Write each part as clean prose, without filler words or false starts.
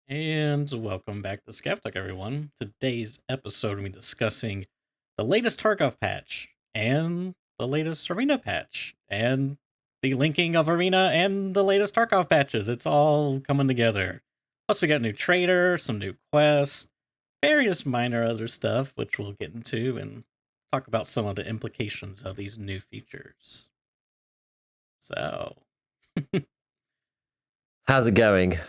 And welcome back to ScavTalk, everyone. Today's episode, we'll be discussing the latest Tarkov patch and the latest Arena patch and the linking of Arena and the latest Tarkov patches. It's all coming together. Plus, we got a new trader, some new quests, various minor other stuff, which we'll get into and talk about some of the implications of these new features. So, How's it going?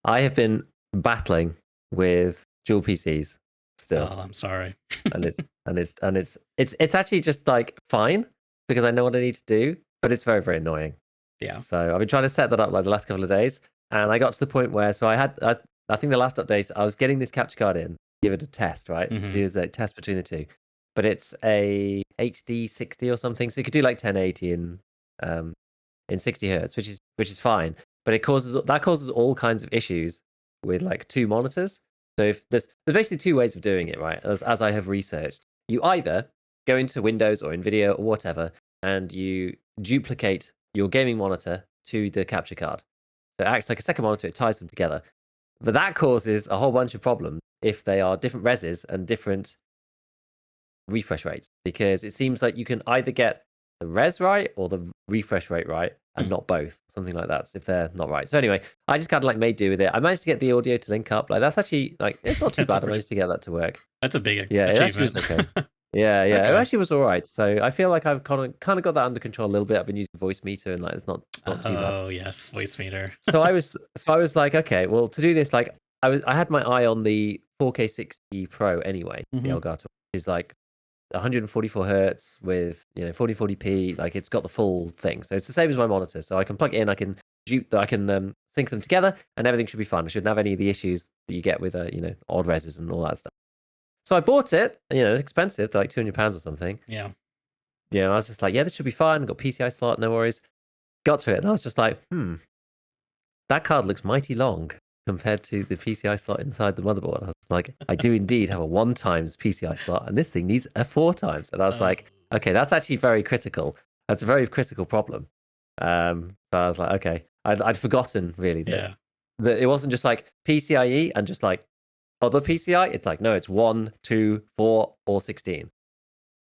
I have been battling with dual PCs still, oh, I'm sorry. and it's actually just like fine because I know what I need to do, but it's very annoying. Yeah. So I've been trying to set that up like the last couple of days, and I got to the point where I think the last update I was getting this capture card in, give it a test, right? Mhm. Do the test between the two, but it's a HD 60 or something, so you could do like 1080 in 60 hertz, which is fine. But it causes all kinds of issues with like two monitors. So if there's basically two ways of doing it, right? As I have researched, you either go into Windows or NVIDIA or whatever, and you duplicate your gaming monitor to the capture card. So it acts like a second monitor. It ties them together. But that causes a whole bunch of problems if they are different reses and different refresh rates, because it seems like you can either get the res right or the refresh rate right and not both, something like that, if they're not right. So anyway, I just kind of like made do with it. I managed to get the audio to link up. Like that's actually like it's not too bad. I managed to get that to work. That's a big Yeah, it actually achievement. was okay. Yeah, it Okay. actually was all right. So I feel like I've kind of got that under control a little bit. I've been using voice meter and like it's not too bad. Oh yes, voice meter. So I was like, okay, well to do this, like I had my eye on the 4K 60 Pro anyway, the Elgato, is like 144 hertz with 4040p. Like it's got the full thing, so it's the same as my monitor. So I can plug it in, I can sync them together, and everything should be fine. I shouldn't have any of the issues that you get with odd reses and all that stuff. So I bought it. It's expensive, they're like £200 or something. Yeah. I was just like, yeah, this should be fine. Got PCI slot, no worries. Got to it, and I was just like, that card looks mighty long compared to the PCI slot inside the motherboard. I was like, I do indeed have a 1 times PCI slot, and this thing needs a 4 times. And I was like, okay, that's actually very critical. That's a very critical problem. So I was like, okay, I'd forgotten really that it wasn't just like PCIe and just like other PCI. It's like, no, it's 1, 2, 4, or 16,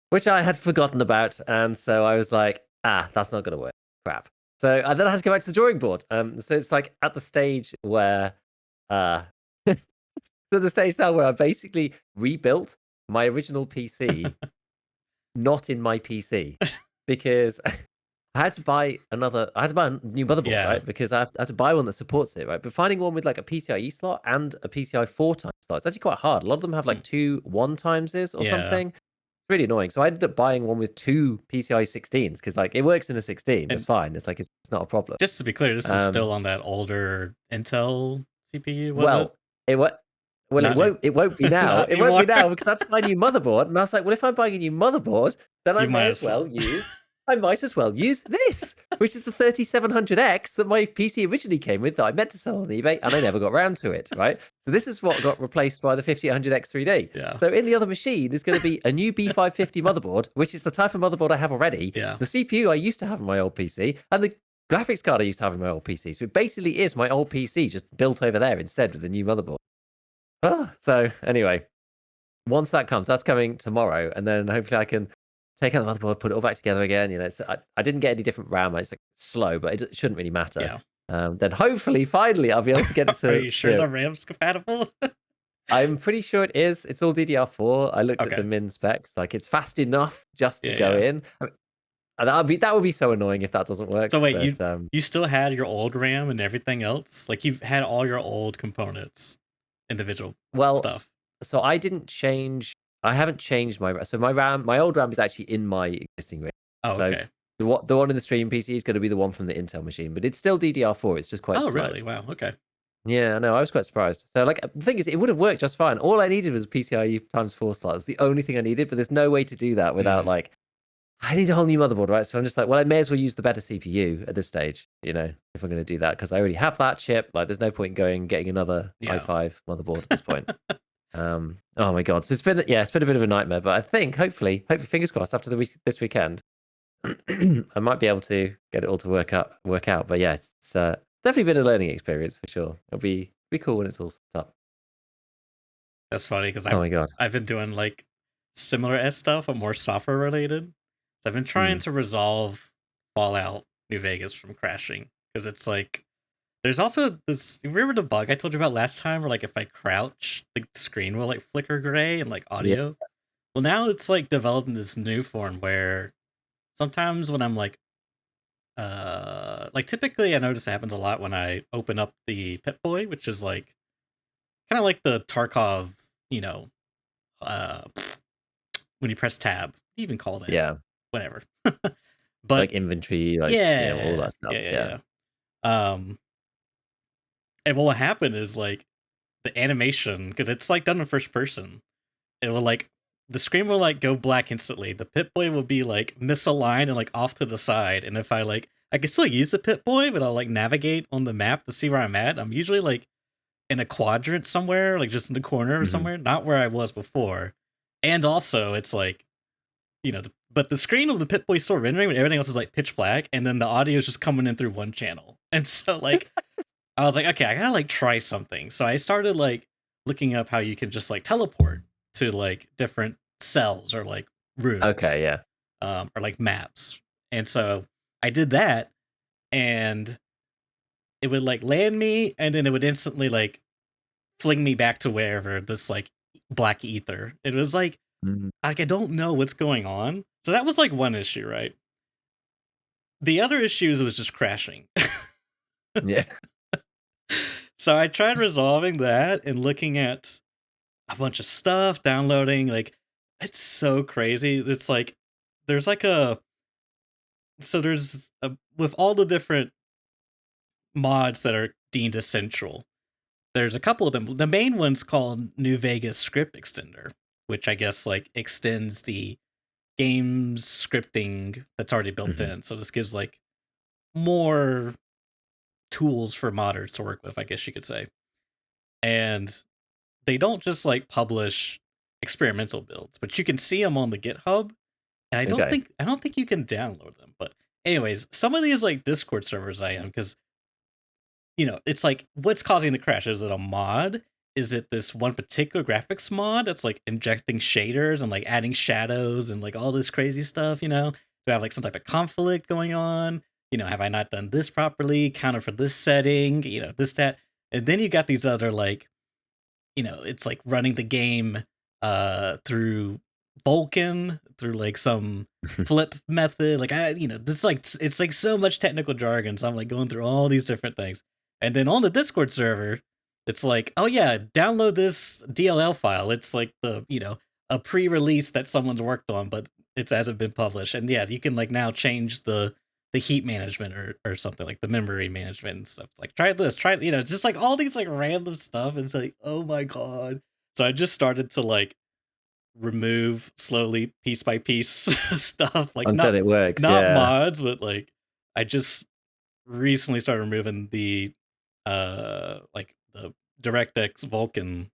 which I had forgotten about. And so I was like, that's not going to work. Crap. So then I had to go back to the drawing board. So it's like at the stage where, so the stage now where I basically rebuilt my original PC, not in my PC, because I had to buy a new motherboard, right? Because I had to buy one that supports it, right? But finding one with like a PCIe slot and a PCI 4 times slot, it's actually quite hard. A lot of them have like 2 1 timeses or something. It's really annoying. So I ended up buying one with 2 PCI 16s because like it works in a 16. It's fine. It's like it's not a problem. Just to be clear, this is still on that older Intel CPU, it won't be now. It won't be now because that's my new motherboard. And I was like, well, if I'm buying a new motherboard, then I might as well use this, which is the 3700X that my PC originally came with that I meant to sell on eBay and I never got around to it, right? So this is what got replaced by the 5800X 3D. Yeah. So in the other machine is going to be a new B550 motherboard, which is the type of motherboard I have already. Yeah. The CPU I used to have in my old PC and the graphics card I used to have in my old PC. So it basically is my old PC just built over there instead with a new motherboard. So anyway, once that comes, that's coming tomorrow, and then hopefully I can take out the motherboard, put it all back together again. I didn't get any different RAM. It's like slow, but it shouldn't really matter. Yeah. Then hopefully, finally, I'll be able to get it to. Are you sure the RAM's compatible? I'm pretty sure it is. It's all DDR4. I looked at the min specs. Like it's fast enough just to go in. That would be so annoying if that doesn't work. So wait, you still had your old RAM and everything else? Like you had all your old components, individual stuff. So I didn't change. I haven't changed my RAM. So my old RAM is actually in my existing RAM. Oh, okay. The one in the stream PC is going to be the one from the Intel machine, but it's still DDR4. It's just quite slow. Really? Wow. Okay. Yeah, no, I was quite surprised. So, like, the thing is, it would have worked just fine. All I needed was PCIe times 4 slot. It's the only thing I needed, but there's no way to do that without, like, I need a whole new motherboard, right? So I'm just like, well, I may as well use the better CPU at this stage, if I'm going to do that, because I already have that chip. Like, there's no point in getting another i5 motherboard at this point. Oh my god! So it's been a bit of a nightmare, but I think hopefully, fingers crossed, after this weekend, I might be able to get it all to work out. But yeah, it's definitely been a learning experience for sure. It'll be cool when it's all set up. That's funny because Oh my god. I've been doing like similar S stuff, but more software related. So I've been trying to resolve Fallout New Vegas from crashing because it's like there's also this. Remember the bug I told you about last time, where like if I crouch, the screen will like flicker gray and like Yeah. audio. Well, now it's like developed in this new form where sometimes when I'm like typically I notice it happens a lot when I open up the Pip-Boy, which is like kind of like the Tarkov, you know, uh when you press tab. What do you even call that? Yeah. Whatever. But Like inventory, like all yeah, that stuff. yeah, Yeah. yeah, yeah. And what will happen is like the animation, because it's like done in first person. It will like the screen will like go black instantly. The Pip-Boy will be like misaligned and like off to the side. And if I can still use the Pip-Boy, but I'll like navigate on the map to see where I'm at. I'm usually like in a quadrant somewhere, like just in the corner or somewhere, not where I was before. And also, it's like, but the screen of the Pip-Boy is still rendering, but everything else is like pitch black, and then the audio is just coming in through one channel. And so, like, I was like, okay, I gotta like try something. So I started like looking up how you can just like teleport to like different cells or like rooms, Okay, yeah. or like maps. And so I did that, and it would like land me, and then it would instantly like fling me back to wherever this like black ether. It was like I don't know what's going on. So that was like one issue, right? The other issues was just crashing. Yeah. So I tried resolving that and looking at a bunch of stuff, downloading. Like, it's so crazy. It's like there's like with all the different mods that are deemed essential. There's a couple of them. The main one's called New Vegas Script Extender, which I guess like extends the game's scripting that's already built in. So this gives like more tools for modders to work with, I guess you could say. And they don't just like publish experimental builds, but you can see them on the GitHub. And Okay. I don't think you can download them. But anyways, some of these like Discord servers I am, because it's like, what's causing the crash? Is it a mod? Is it this one particular graphics mod that's like injecting shaders and like adding shadows and like all this crazy stuff? Do I have like some type of conflict going on? Have I not done this properly? Counter for this setting? This, that. And then you got these other like, it's like running the game through Vulkan, through like some flip method. Like this like it's like so much technical jargon. So I'm like going through all these different things. And then on the Discord server, it's like, oh yeah, download this DLL file. It's like a pre-release that someone's worked on, but it hasn't been published. And yeah, you can like now change the heat management or something, like the memory management and stuff. Like try this, just like all these like random stuff. And it's like, oh my god. So I just started to like remove slowly, piece by piece stuff. Like Until it works, not yeah. mods, but like I just recently started removing the like the DirectX Vulkan.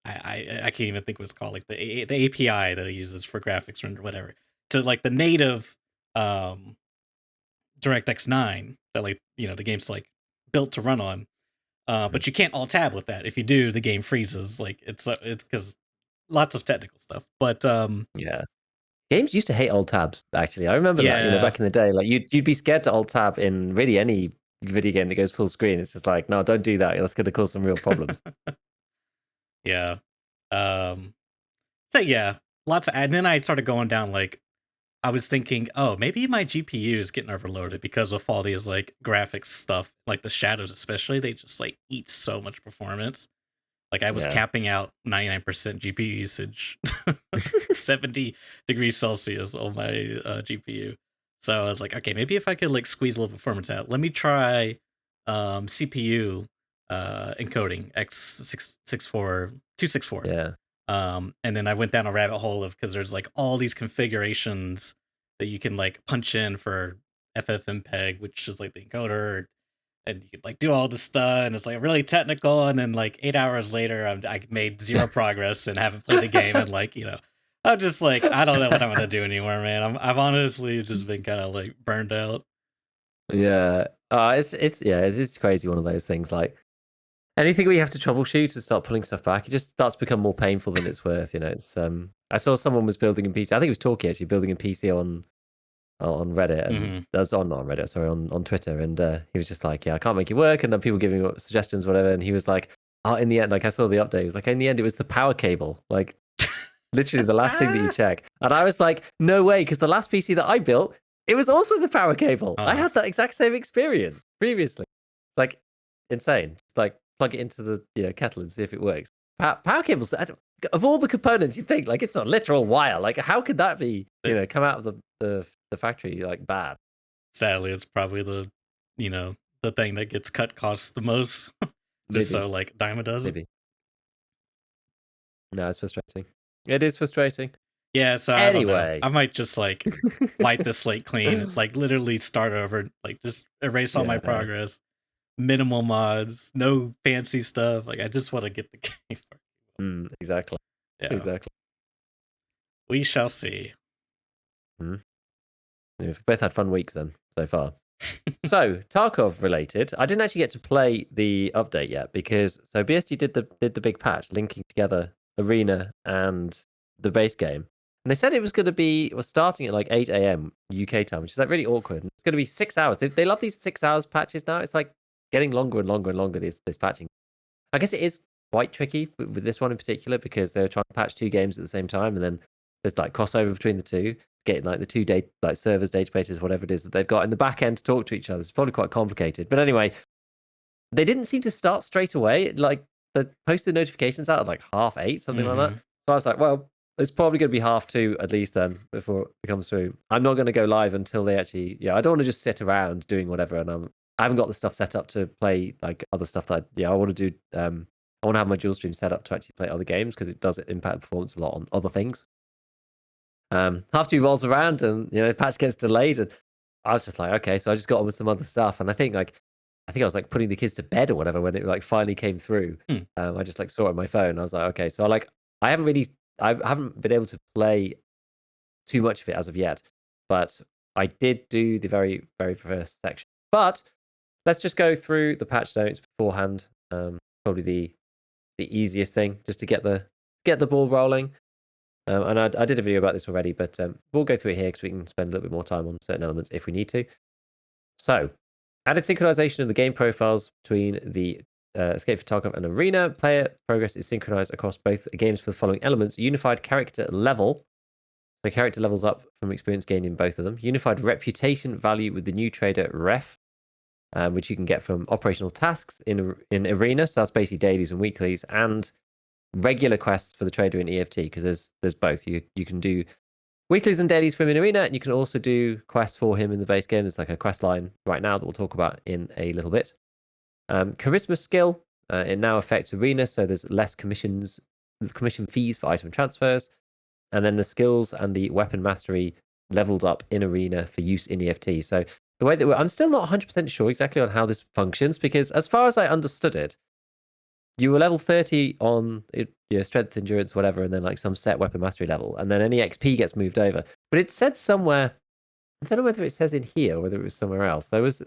I can't even think what it's called, like the API that it uses for graphics render, whatever, to like the native DirectX 9 that like the game's like built to run on. But you can't alt tab with that. If you do, the game freezes. Like it's because lots of technical stuff. But Yeah. Games used to hate alt tabs, actually. I remember that, yeah, back in the day. Like you'd be scared to alt tab in really any video game that goes full screen. It's just like, no, don't do that. That's gonna cause some real problems. yeah. So yeah, lots of, and then I started going down like I was thinking, oh, maybe my GPU is getting overloaded because of all these like graphics stuff, like the shadows especially. They just like eat so much performance. Like I was Yeah. capping out 99% GPU usage, 70 degrees Celsius on my GPU. So I was like, okay, maybe if I could like squeeze a little performance out, let me try CPU encoding X264. Yeah. And then I went down a rabbit hole of, because there's like all these configurations that you can like punch in for FFmpeg, which is like the encoder, and you could like do all this stuff, and it's like really technical. And then like 8 hours later, I made zero progress and haven't played the game. And like I'm just like, I don't know what I'm gonna do anymore, man. I've honestly just been kind of like burned out. Yeah. It's crazy. One of those things. Like anything we have to troubleshoot and start pulling stuff back, it just starts to become more painful than it's worth. It's I saw someone was building a PC. I think it was Talkie actually building a PC on Reddit, and that's not on Reddit, sorry, on Twitter, and he was just like, I can't make it work, and then people giving suggestions, whatever, and he was like, in the end, like I saw the update, he was like, in the end, it was the power cable, like literally the last thing that you check, and I was like, no way, because the last PC that I built, it was also the power cable. I had that exact same experience previously, like insane. It's like plug it into the kettle and see if it works. Power cables, of all the components, you think like it's a literal wire. Like how could that be? Come out of the factory like bad. Sadly, it's probably the thing that gets cut costs the most. Just Maybe. so like Diamond does. Maybe. No, it's frustrating. It is frustrating. Yeah, so Anyway. I don't know. I might just like wipe the slate clean, like literally start over, like just erase all my progress. Minimal mods, no fancy stuff. Like I just want to get the game. Exactly. Yeah. Exactly. We shall see. We've both had fun weeks then so far. So Tarkov related, I didn't actually get to play the update yet because BSG did the big patch linking together Arena and the base game, and they said it was going to be starting at like 8 a.m. UK time, which is like really awkward. It's going to be 6 hours. They love these 6 hours patches now. It's like getting longer and longer and longer. This patching. I guess it is quite tricky with this one in particular because they're trying to patch two games at the same time, and then there's like crossover between the two, getting like the two like servers, databases, whatever it is that they've got in the back end to talk to each other. It's probably quite complicated. But anyway, they didn't seem to start straight away. Like they posted notifications out at like 8:30, something like that. So I was like, well, it's probably going to be 2:30 at least then before it comes through. I'm not going to go live until they actually, I don't want to just sit around doing whatever. And I haven't got the stuff set up to play like other stuff that I want to do. I want to have my dual stream set up to actually play other games because it does impact performance a lot on other things. 2:30 rolls around and the patch gets delayed, and I was just like, okay, so I just got on with some other stuff, and I think I was like putting the kids to bed or whatever when it like finally came through. I just like saw it on my phone. I was like, okay, so I haven't been able to play too much of it as of yet, but I did do the very, very first section. But let's just go through the patch notes beforehand. Probably the easiest thing just to get the ball rolling. And I did a video about this already, but we'll go through it here because we can spend a little bit more time on certain elements if we need to. So, added synchronization of the game profiles between the Escape for Tarkov and Arena. Player progress is synchronized across both games for the following elements: unified character level. So character levels up from experience gained in both of them. Unified reputation value with the new trader ref, which you can get from operational tasks in Arena. So that's basically dailies and weeklies, and regular quests for the trader in EFT, because there's both. You can do weeklies and dailies for him in Arena, and you can also do quests for him in the base game. There's like a quest line right now that we'll talk about in a little bit. Charisma skill, it now affects Arena, so there's less commission fees for item transfers. And then the skills and the weapon mastery leveled up in Arena for use in EFT. So the way that I'm still not 100% sure exactly on how this functions, because as far as I understood it, you were level 30 on strength, endurance, whatever, and then like some set weapon mastery level, and then any XP gets moved over. But it said somewhere, I don't know whether it says in here or whether it was somewhere else. There was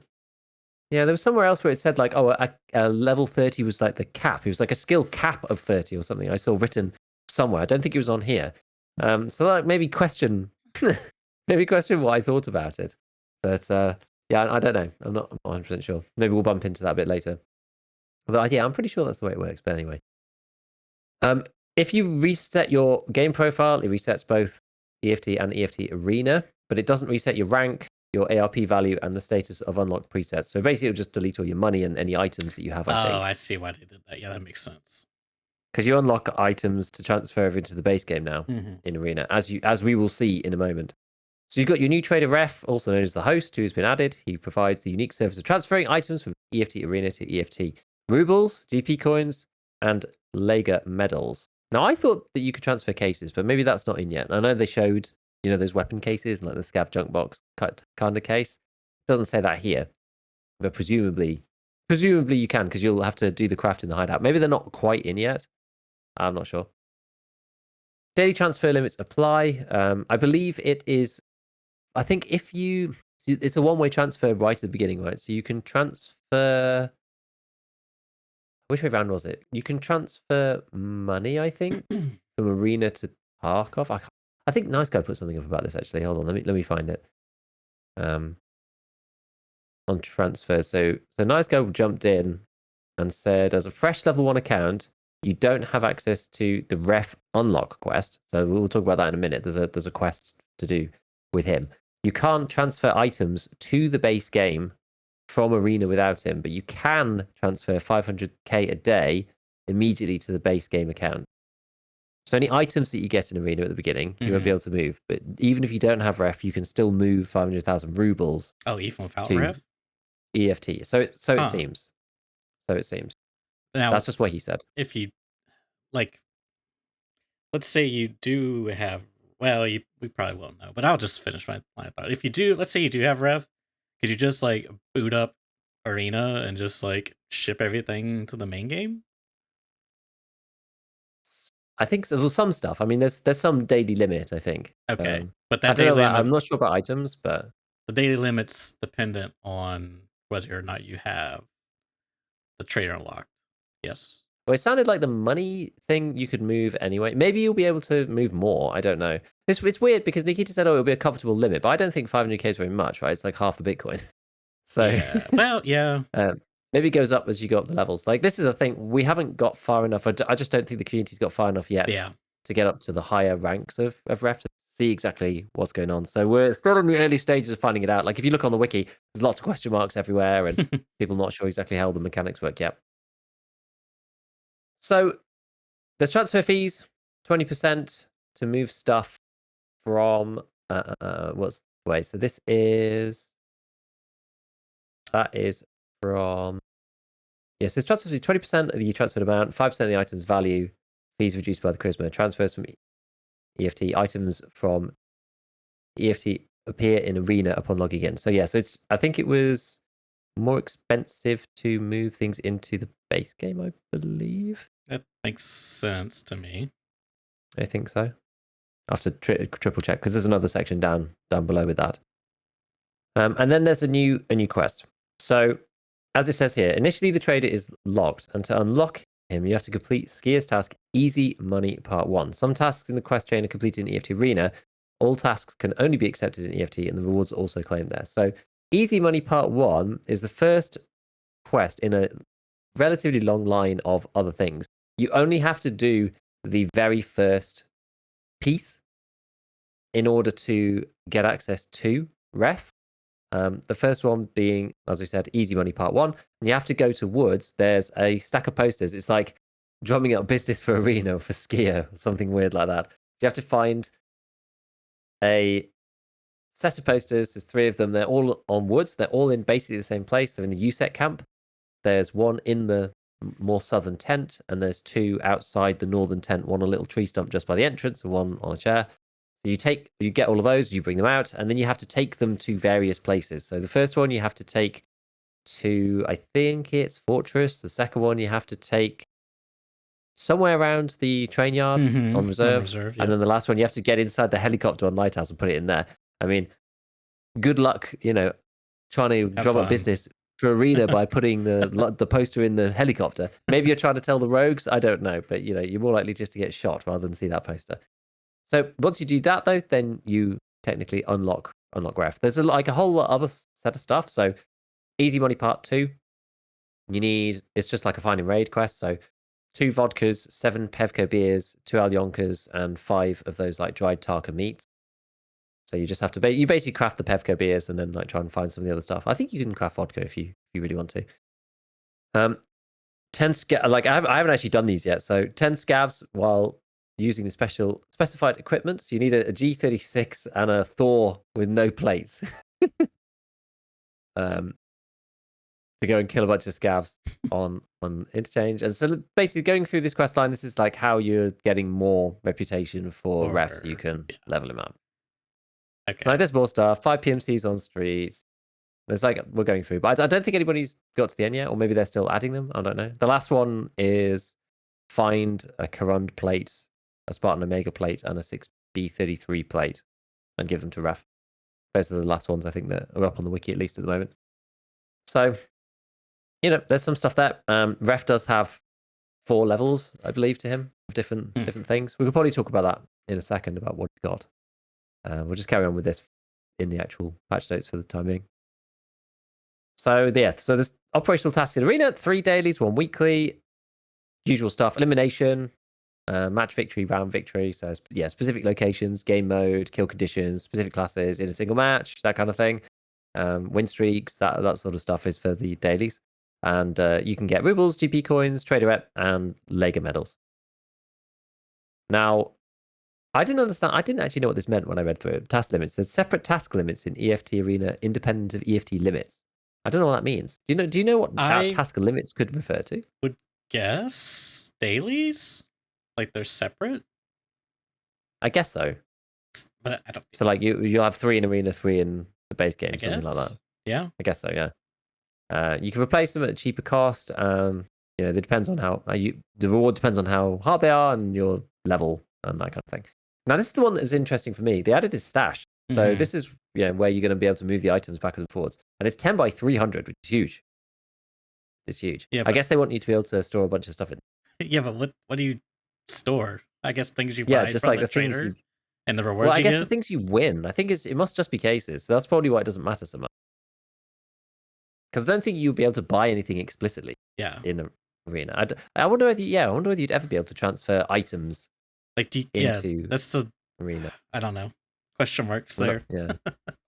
somewhere else where it said like, a level 30 was like the cap. It was like a skill cap of 30 or something. I saw written somewhere. I don't think it was on here. So that maybe question what I thought about it. But I don't know. I'm not 100% sure. Maybe we'll bump into that a bit later. Although, I'm pretty sure that's the way it works. But anyway, if you reset your game profile, it resets both EFT and EFT Arena, but it doesn't reset your rank, your ARP value, and the status of unlocked presets. So basically, it'll just delete all your money and any items that you have. I think. I see why they did that. Yeah, that makes sense. Because you unlock items to transfer over into the base game now in Arena, as we will see in a moment. So you've got your new trader ref, also known as the host, who has been added. He provides the unique service of transferring items from EFT Arena to EFT. Rubles, GP coins, and Lega medals. Now, I thought that you could transfer cases, but maybe that's not in yet. I know they showed, those weapon cases, like the Scav junk box kind of case. It doesn't say that here, but presumably you can, because you'll have to do the craft in the hideout. Maybe they're not quite in yet. I'm not sure. Daily transfer limits apply. I believe it is. I think if you it's a one-way transfer right at the beginning, right? So you can transfer. Which way round was it? You can transfer money, I think, from Arena to Tarkov. I think Nice Guy put something up about this actually. Hold on, let me find it. On transfer. So Nice Guy jumped in and said, as a fresh level 1 account, you don't have access to the ref unlock quest. So we'll talk about that in a minute. There's a quest to do with him. You can't transfer items to the base game from Arena without him, but you can transfer 500k a day immediately to the base game account. So any items that you get in Arena at the beginning, you won't be able to move. But even if you don't have ref, you can still move 500,000 rubles. Oh, even without to ref? EFT. So it Huh. seems. So it seems. Now, That's just what he said. if you like, let's say you do have, well, we probably won't know, but I'll just finish my thought. If you do, let's say you do have ref, could you just like boot up Arena and just like ship everything to the main game? I think so. Well, some stuff. I mean, there's some daily limit, I think. Okay, but I that don't know. daily limit, I'm not sure about items, but the daily limit's dependent on whether or not you have the trader unlocked. Yes. well, it sounded like the money thing you could move anyway. Maybe you'll be able to move more. I don't know. It's weird because Nikita said, "Oh, it'll be a comfortable limit," but I don't think 500k is very much, right? It's like half a Bitcoin. So Yeah. Well, yeah. Maybe it goes up as you go up the levels. Like this is a thing we haven't got far enough. I just don't think the community's got far enough yet Yeah. to get up to the higher ranks of ref to see exactly what's going on. So we're still in the early stages of finding it out. Like if you look on the wiki, there's lots of question marks everywhere and people not sure exactly how the mechanics work yet. So there's transfer fees, 20% to move stuff from what's the way? So that is from yes, it's transfer fee 20% of the transferred amount, 5% of the item's value, fees reduced by the charisma, transfers from EFT, items from EFT appear in Arena upon logging in. So yeah, so I think it was more expensive to move things into the base game, I believe. That makes sense to me. I think so. I have to triple check because there's another section down below with that. And then there's a new quest. So as it says here, initially the trader is logged, and to unlock him, you have to complete Skier's task Easy Money Part 1. Some tasks in the quest chain are completed in EFT Arena. All tasks can only be accepted in EFT, and the rewards are also claimed there. So Easy Money Part 1 is the first quest in a relatively long line of other things. You only have to do the very first piece in order to get access to ref. The first one being, as we said, Easy Money Part 1. And you have to go to Woods. There's a stack of posters. It's like drumming up business for Arena or for Skier, something weird like that. So you have to find a set of posters. There's 3 of them. They're all on Woods. They're all in basically the same place. They're in the USEC camp. There's one in the more southern tent, and there's 2 outside the northern tent, one on a little tree stump just by the entrance, and one on a chair. So you get all of those, you bring them out, and then you have to take them to various places. So the first one you have to take to, I think it's Fortress. The second one you have to take somewhere around the train yard on reserve. On reserve, And then the last one you have to get inside the helicopter on Lighthouse and put it in there. I mean, good luck, trying to drum up business for Arena by putting the poster in the helicopter. Maybe you're trying to tell the rogues, I don't know, but you're more likely just to get shot rather than see that poster. So once you do that, though, then you technically unlock ref. There's a whole lot other set of stuff. So Easy Money Part 2, it's just like a Finding Raid quest. So 2 vodkas, 7 Pevco beers, 2 Alyonkas, and 5 of those like dried Tarka meats. So you just have to you basically craft the Pevco beers and then like try and find some of the other stuff. I think you can craft vodka if you really want to. 10 I haven't actually done these yet. So 10 scavs while using the specified equipment. So you need a G36 and a Thor with no plates. To go and kill a bunch of scavs on interchange. And so basically going through this quest line, this is like how you're getting more reputation for refs. You can level him up. Okay. Like there's more stuff. 5 PMCs on streets. There's we're going through, but I don't think anybody's got to the end yet, or maybe they're still adding them. I don't know. The last one is find a Karund plate, a Spartan Omega plate, and a 6B33 plate, and give them to ref. Those are the last ones I think that are up on the wiki, at least at the moment. So, there's some stuff there. Ref does have 4 levels, I believe, to him of different things. We could probably talk about that in a second about what he's got. We'll just carry on with this in the actual patch notes for the time being. So there's operational tasks in Arena, 3 dailies, 1 weekly, usual stuff, elimination, match victory, round victory. So specific locations, game mode, kill conditions, specific classes in a single match, that kind of thing. Win streaks, that sort of stuff is for the dailies. And you can get rubles, GP coins, trader rep, and Lega medals. Now, I didn't understand. I didn't actually know what this meant when I read through it. Task limits. There's separate task limits in EFT Arena, independent of EFT limits. I don't know what that means. Do you know what task limits could refer to? Would guess dailies, like they're separate. I guess so. But I don't. So like you'll have 3 in Arena, 3 in the base game, something like that. Yeah, I guess so. Yeah. You can replace them at a cheaper cost. It depends on how the reward depends on how hard they are and your level and that kind of thing. Now, this is the one that is interesting for me. They added this stash. So this is where you're going to be able to move the items backwards and forwards. And it's 10 by 300, which is huge. It's huge. Yeah, I guess they want you to be able to store a bunch of stuff in. Yeah, but what do you store? I guess things you buy just from like the things trader and the rewards Well, I guess the things you win. I think it must just be cases. So that's probably why it doesn't matter so much. Because I don't think you'll be able to buy anything explicitly in the Arena. I wonder whether you'd ever be able to transfer items into that's the Arena. I don't know. Question marks there.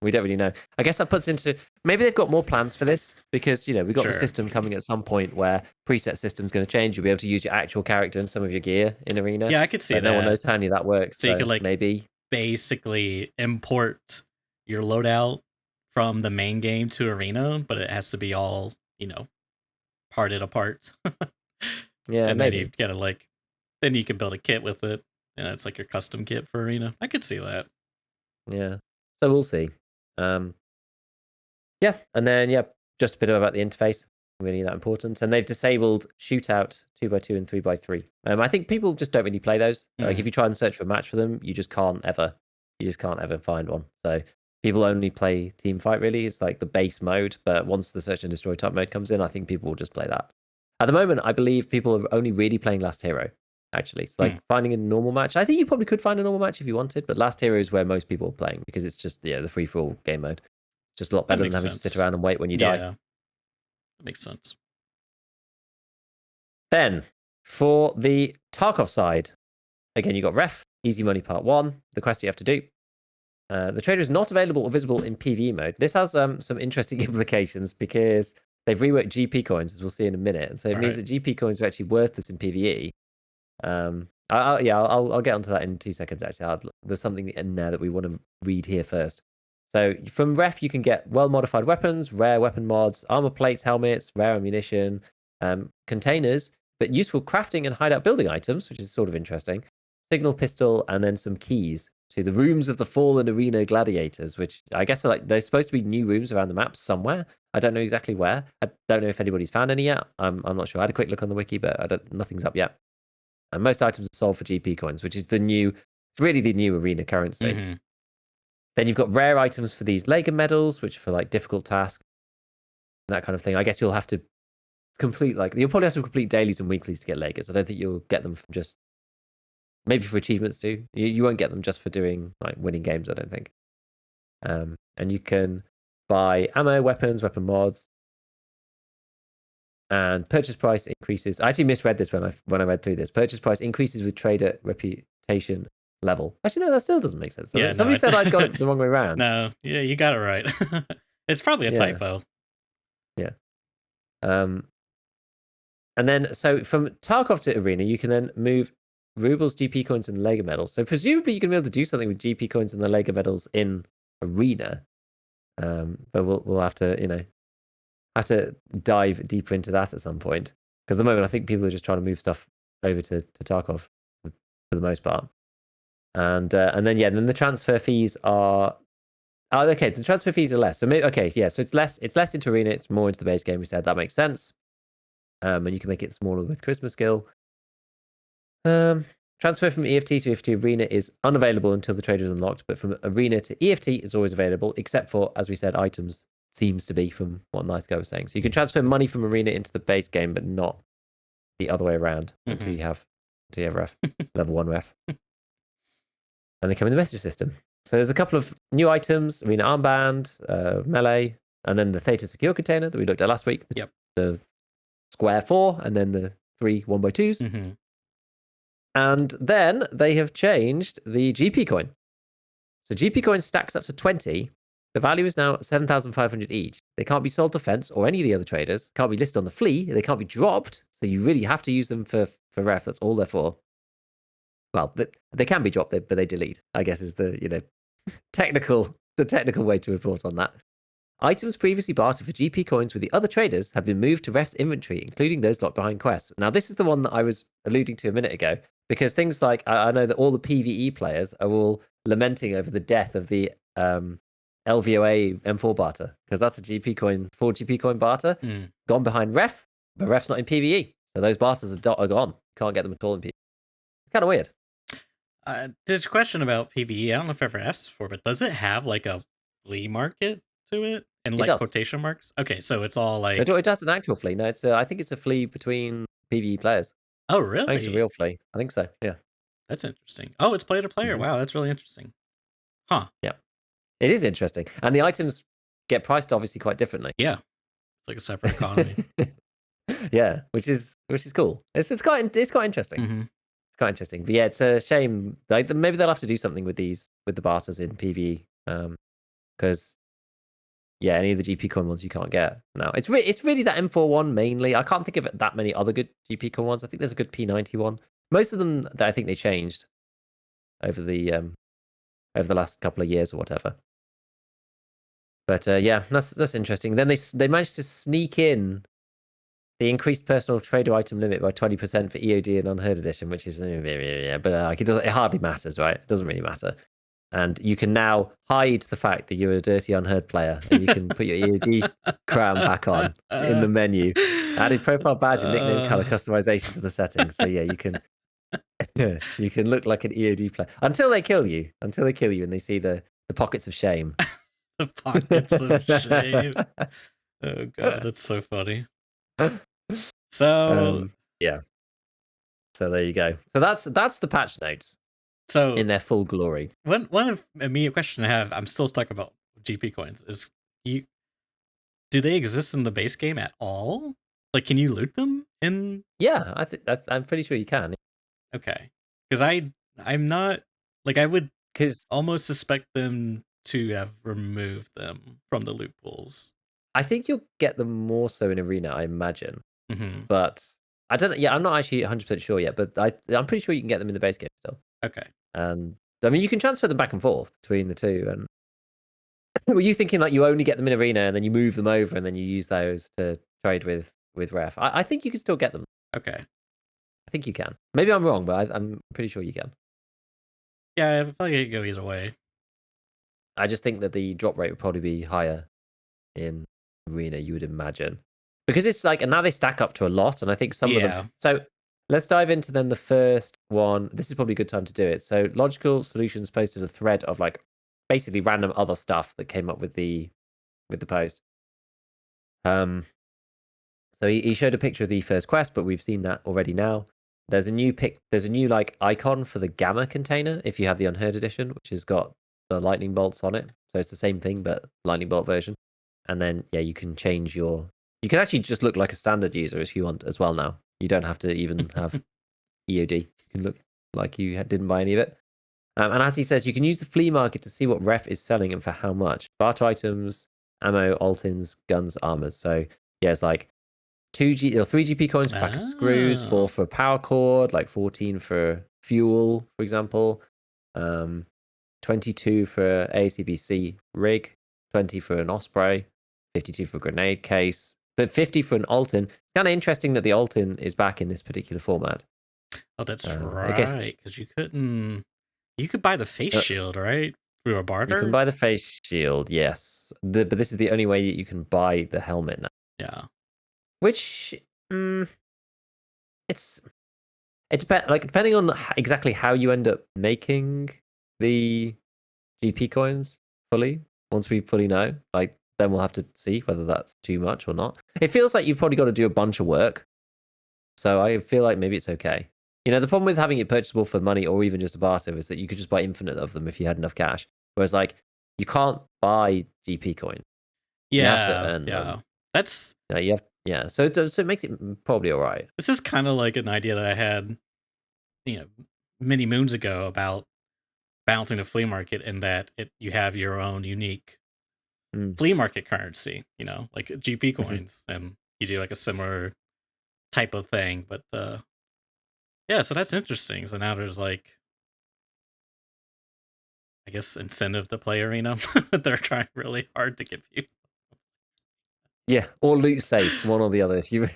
We don't really know. I guess that puts into maybe they've got more plans for this because we've got the system coming at some point where preset system's going to change. You'll be able to use your actual character and some of your gear in Arena. Yeah, I could see that. No one knows how any of that works. So you could maybe basically import your loadout from the main game to Arena, but it has to be all parted apart. And maybe you gotta then you can build a kit with it, and it's like your custom kit for Arena. I could see that. Yeah, so we'll see. And then just a bit about the interface. Really that important. And they've disabled shootout 2x2 and 3x3. I think people just don't really play those. Like if you try and search for a match for them, you just can't ever find one. So people only play team fight. Really, it's like the base mode. But once the search and destroy type mode comes in, I think people will just play that. At the moment, I believe people are only really playing Last Hero. Actually, it's like finding a normal match. I think you probably could find a normal match if you wanted, but Last Hero is where most people are playing because it's just the free for all game mode. It's just a lot better than having to sit around and wait when you die. That makes sense. Then for the Tarkov side, again you got Ref, Easy Money Part 1. The quest you have to do. The trader is not available or visible in PvE mode. This has some interesting implications because they've reworked GP coins, as we'll see in a minute. So it means that GP coins are actually worthless in PvE. I'll get onto that in 2 seconds. Actually, there's something in there that we want to read here first. So from Ref, you can get well-modified weapons, rare weapon mods, armor plates, helmets, rare ammunition, containers, but useful crafting and hideout building items, which is sort of interesting. Signal pistol, and then some keys to the rooms of the Fallen Arena Gladiators, which I guess are there's supposed to be new rooms around the map somewhere. I don't know exactly where. I don't know if anybody's found any yet. I'm not sure. I had a quick look on the wiki, but nothing's up yet. And most items are sold for GP coins, which is really the new Arena currency. Then you've got rare items for these Lega medals, which are for difficult tasks, that kind of thing. I guess you'll have to complete you'll probably have to complete dailies and weeklies to get Legas. I don't think you'll get them from just maybe for achievements too. You won't get them just for doing winning games, I don't think. And you can buy ammo, weapons, weapon mods, and purchase price increases. I actually misread this when I read through this. Purchase price increases with trader reputation level. Actually, no, that still doesn't make sense. Somebody said I got it the wrong way around. No, yeah, you got it right. It's probably a typo. Yeah. And then, so from Tarkov to Arena, you can then move rubles, GP coins, and Lega medals. So presumably you can be able to do something with GP coins and the Lega medals in Arena. But we'll have to, have to dive deeper into that at some point. Because at the moment, I think people are just trying to move stuff over to Tarkov for the most part. And then the transfer fees are... Oh, okay, so the transfer fees are less. So so it's less into Arena, it's more into the base game, we said. That makes sense. And you can make it smaller with Charisma skill. Transfer from EFT to EFT Arena is unavailable until the trader is unlocked, but from Arena to EFT is always available, except for, as we said, items. Seems to be from what Nice Guy was saying. So you can transfer money from Arena into the base game, but not the other way around until you have ref, level 1 ref. And they come in the message system. So there's a couple of new items: Arena Armband, Melee, and then the Theta Secure Container that we looked at last week. The Square 4, and then the 3 1x2s. And then they have changed the GP coin. So GP coin stacks up to 20. The value is now 7,500 each. They can't be sold to Fence or any of the other traders. Can't be listed on the flea. They can't be dropped. So you really have to use them for ref. That's all they're for. Well, they can be dropped, but they delete, I guess, is the technical way to report on that. Items previously bartered for GP coins with the other traders have been moved to ref's inventory, including those locked behind quests. Now, this is the one that I was alluding to a minute ago, because things like, I know that all the PvE players are all lamenting over the death of the LVOA M4 barter, because that's a GP coin, 4 GP coin barter, gone behind ref, but ref's not in PvE. So those barters are gone. Can't get them at all in PvE. It's kind of weird. There's a question about PvE. I don't know if I ever asked for, but does it have like a flea market to it? And like quotation marks? Okay, so it's all like... It does an actual flea. No, I think it's a flea between PvE players. Oh, really? I think it's a real flea. I think so, yeah. That's interesting. Oh, it's player to player. Wow, that's really interesting. Huh. Yeah. It is interesting. And the items get priced obviously quite differently. Yeah. It's like a separate economy. Yeah, which is cool. It's quite interesting. It's quite interesting. But yeah, it's a shame. Like, maybe they'll have to do something with the barters in PvE. Because any of the GP coin ones you can't get now. It's really that M4 one mainly. I can't think of that many other good GP coin ones. I think there's a good P90 one. Most of them that I think they changed over the last couple of years or whatever. But that's interesting. Then they managed to sneak in the increased personal trader item limit by 20% for EOD and Unheard Edition, which is but it hardly matters, right? It doesn't really matter. And you can now hide the fact that you're a dirty Unheard player, and you can put your EOD crown back on in the menu. Added profile badge and nickname color customization to the settings. So yeah, you can look like an EOD player until they kill you. Until they kill you, and they see the pockets of shame. The pockets of shame. Oh god, that's so funny. So yeah. So there you go. So that's the patch notes. So in their full glory. One immediate question I have, I'm still stuck about GP coins, is do they exist in the base game at all? Like, can you loot them in? Yeah, I think I'm pretty sure you can. Okay, because I'm not like, I would almost suspect them to have removed them from the loot pools. I think you'll get them more so in Arena, I imagine. But I don't know. Yeah, I'm not actually 100% sure yet, but I'm pretty sure you can get them in the base game still. Okay. And I mean, you can transfer them back and forth between the two. And were you thinking like you only get them in Arena and then you move them over and then you use those to trade with ref? I think you can still get them. Okay. I think you can. Maybe I'm wrong, but I'm pretty sure you can. Yeah, I feel like it could go either way. I just think that the drop rate would probably be higher in Arena, you would imagine. Because it's like, and now they stack up to a lot, and I think some of them... So let's dive into then the first one. This is probably a good time to do it. So Logical Solutions posted a thread of like basically random other stuff that came up with the post. So he showed a picture of the first quest, but we've seen that already now. There's a new like icon for the Gamma container if you have the Unheard edition, which has got the lightning bolts on it. So it's the same thing, but lightning bolt version. And then you can change you can actually just look like a standard user if you want as well now. You don't have to even have EOD. You can look like you didn't buy any of it. And as he says, you can use the flea market to see what ref is selling and for how much. Barter items, ammo, altins, guns, armors. So it's like 3 GP coins for a pack of screws, 4 for a power cord, like 14 for fuel, for example. 22 for ACBC rig, 20 for an Osprey, 52 for a grenade case, but 50 for an Altin. It's kind of interesting that the Altin is back in this particular format. Oh, that's right, because you could buy the face shield, right? Through a barter? You can buy the face shield, yes. But this is the only way that you can buy the helmet now. Yeah. Which, It depends. Like depending on exactly how you end up making the GP coins fully. Once we fully know, like then we'll have to see whether that's too much or not. It feels like you've probably got to do a bunch of work. So I feel like maybe it's okay. You know, the problem with having it purchasable for money or even just a barter is that you could just buy infinite of them if you had enough cash. Whereas like you can't buy GP coins. You have to Yeah, earn them. yeah. That's You have, yeah. So it makes it probably all right. this is kind of like an idea that I had, you know, many moons ago about balancing the flea market, in that you have your own unique flea market currency, like GP coins, and you do like a similar type of thing. But yeah, so that's interesting. So now there's like, I guess, incentive to play Arena. They're trying really hard to give you. Yeah, or loot safes, one or the other. If you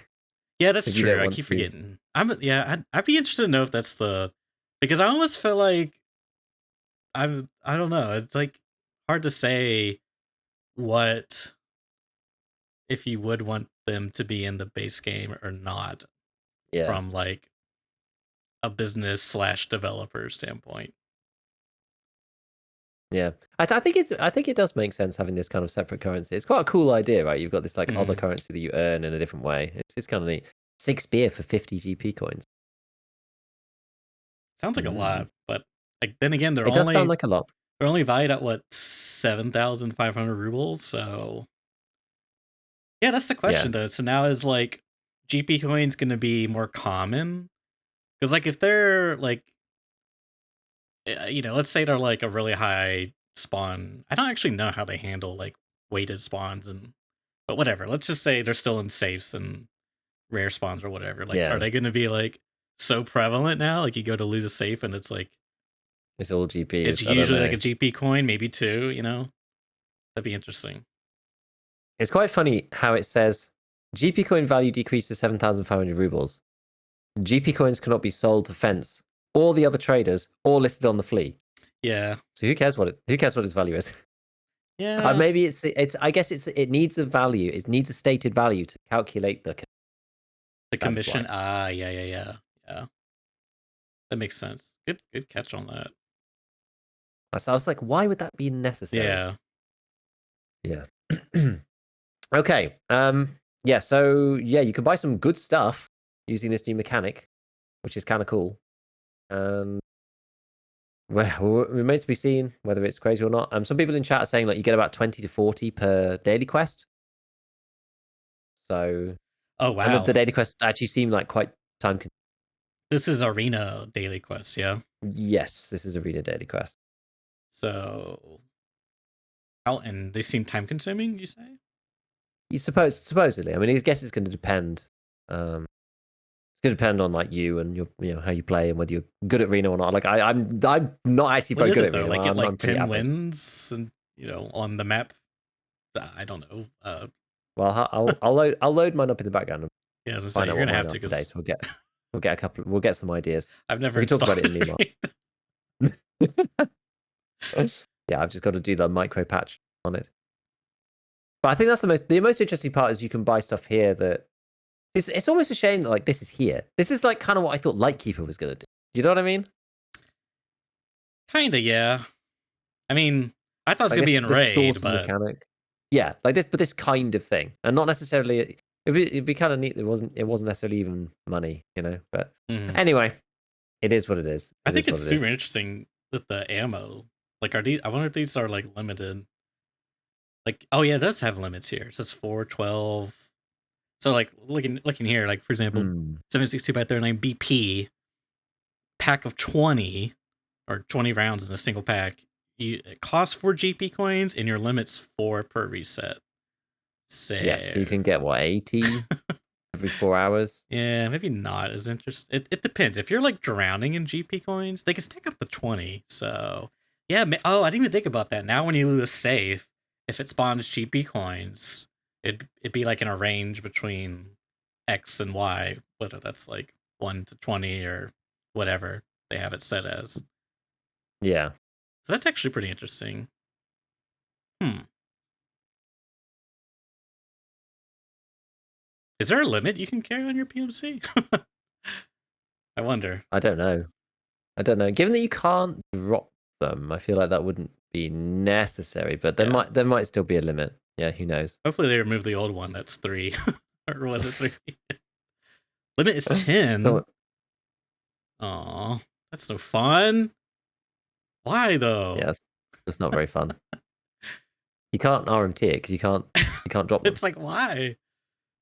Yeah, that's if you true. don't I want keep to. forgetting. I'd be interested to know if that's because I almost feel like I don't know. It's like hard to say what if you would want them to be in the base game or not, Yeah. from like a business / developer standpoint. Yeah, I think I think it does make sense having this kind of separate currency. It's quite a cool idea, right? You've got this like other Mm. currency that you earn in a different way. It's kind of neat. 6 beer for 50 GP coins. Sounds like a Mm. lot, but like then again, It does sound like a lot. they're only valued at what, 7,500 rubles. So yeah, that's the Yeah, question though. So now is like GP coins going to be more common? Because like if they're like, let's say they're like a really high spawn. I don't actually know how they handle like weighted spawns, but whatever. Let's just say they're still in safes and rare spawns or whatever. Like, are yeah. they going to be like so prevalent now? Like, you go to loot a safe and it's like It's all it's GPs. I don't usually like know. a GP coin, maybe two. That'd be interesting. It's quite funny how it says GP coin value decreased to 7,500 rubles. GP coins cannot be sold to Fence or the other traders or listed on the flea. Yeah, So who cares what its value is? yeah. Maybe it's I guess it needs a value. It needs a stated value to calculate the. The That is commission. why. Ah, yeah. That makes sense. Good catch on that. So I was like, why would that be necessary? Yeah. Yeah. Okay. Yeah. So yeah, you can buy some good stuff using this new mechanic, which is kind of cool. And well, it remains to be seen whether it's crazy or not. Some people in chat are saying like you get about 20 to 40 per daily quest. So, Oh and wow. the daily quests actually seem like quite time. This is arena daily quest. Yeah. Yes, this is a reader daily quest. So how, and they seem time consuming, you say? You supposedly. I mean, I guess it's going to depend. It's going to depend on like you and your how you play and whether you're good at Reno or not. Like I'm not actually What very is good it at though? Reno. Like get I'm like pretty 10 average. wins and on the map? I don't know. Well, I'll load mine up in the background and Yeah, as I say, find you're out what gonna have mine to, are today. because So we'll get some ideas. I've never We can talk installed about it in it. Meme Yeah, I've just got to do the micro patch on it. But I think that's the most interesting part is you can buy stuff here that it's almost a shame that like this is here. This is like kind of what I thought Lightkeeper was gonna do. Do you know what I mean? Kinda, yeah. I mean, I thought it was I gonna guess be in the raid, sorting but mechanic. Yeah, like this, but this kind of thing, and not necessarily. It'd be kind of neat. It wasn't necessarily even money, you know. But mhm. anyway, it is what it is. I It think is it's what it super is. interesting that the ammo, like, are these? I wonder if these are like limited. Like, oh yeah, it does have limits here. It says 412. So like looking here, like for example, Hmm. 762x39 BP pack of 20, or 20 rounds in a single pack. It costs 4 GP coins, and your limit's 4 per reset. Yeah, so you So can get what 80 every 4 hours. yeah, maybe not as interesting. It depends. If you're like drowning in GP coins, they can stack up to 20. So yeah. Oh, I didn't even think about that. Now when you lose a safe, if it spawns GP coins, it'd be like in a range between X and Y, whether that's like 1 to 20 or whatever they have it set as. Yeah. So that's actually pretty interesting. Hmm. Is there a limit you can carry on your PMC? I wonder. I don't know. Given that you can't drop them, I feel like that wouldn't be necessary, but there might still be a limit. Yeah, who knows? Hopefully they remove the old one. That's 3. Or was it 3? Limit is 10. So, Aw, that's no fun. Why though? yeah, that's not very fun. You can't RMT it because you can't drop them. It's like, why?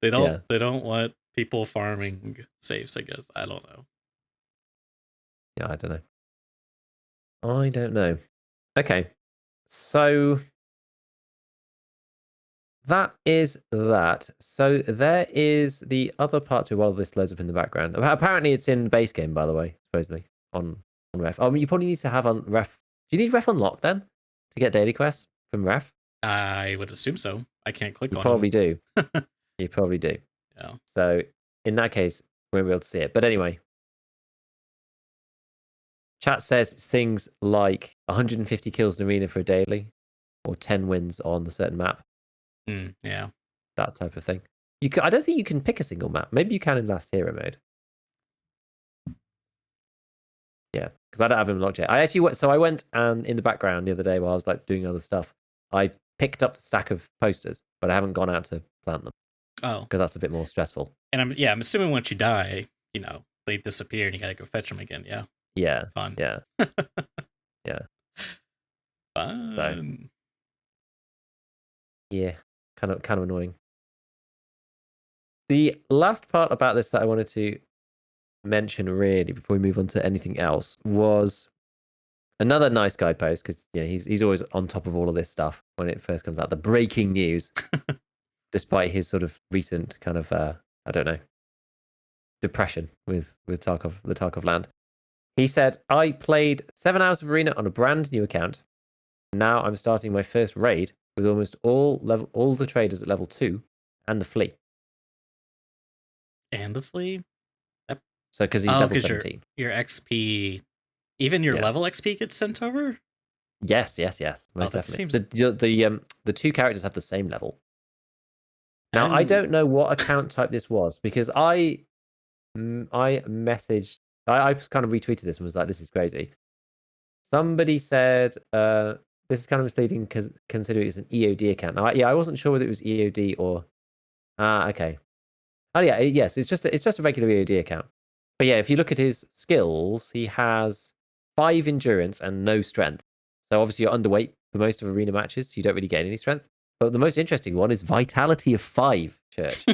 They don't want people farming safes, I guess. I don't know. Yeah, I don't know. Okay, so that is that. So there is the other part to while this loads up in the background. Apparently, it's in the base game, by the way, supposedly on ref. You probably need to have on ref. Do you need ref unlocked then to get daily quests from ref? I would assume so. I can't click You on probably them. do. You probably do. Yeah. So in that case, we won't be able to see it. But anyway, chat says it's things like 150 kills in arena for a daily, or 10 wins on a certain map. Yeah. That type of thing. I don't think you can pick a single map. Maybe you can in last hero mode. Yeah, because I don't have him locked yet. I actually went. So I went and in the background the other day while I was like doing other stuff, I picked up the stack of posters, but I haven't gone out to plant them. Oh, because that's a bit more stressful. And I'm assuming once you die, they disappear and you gotta go fetch them again. Yeah. Yeah. Fun. Yeah. Yeah. Fun. So, yeah, kind of annoying. The last part about this that I wanted to mention, really, before we move on to anything else, was another nice guy post because he's always on top of all of this stuff when it first comes out. The breaking news, despite his sort of recent kind of I don't know, depression with Tarkov, the Tarkov land. He said, "I played 7 hours of arena on a brand new account. Now I'm starting my first raid with almost all the traders at level 2 and the flea." And the flea? So because he's level 17. Your XP, even your Yeah. level XP gets sent over? Yes, most definitely. The 2 characters have the same level. Now I don't know what account type this was because I messaged, I kind of retweeted this and was like, this is crazy. Somebody said this is kind of misleading because considering it's an EOD account. Now, I wasn't sure whether it was EOD or okay. Oh yeah, yes, it's just a regular EOD account. But yeah, if you look at his skills, he has 5 endurance and no strength. So obviously you're underweight for most of arena matches. So you don't really gain any strength. But the most interesting one is vitality of 5, Church.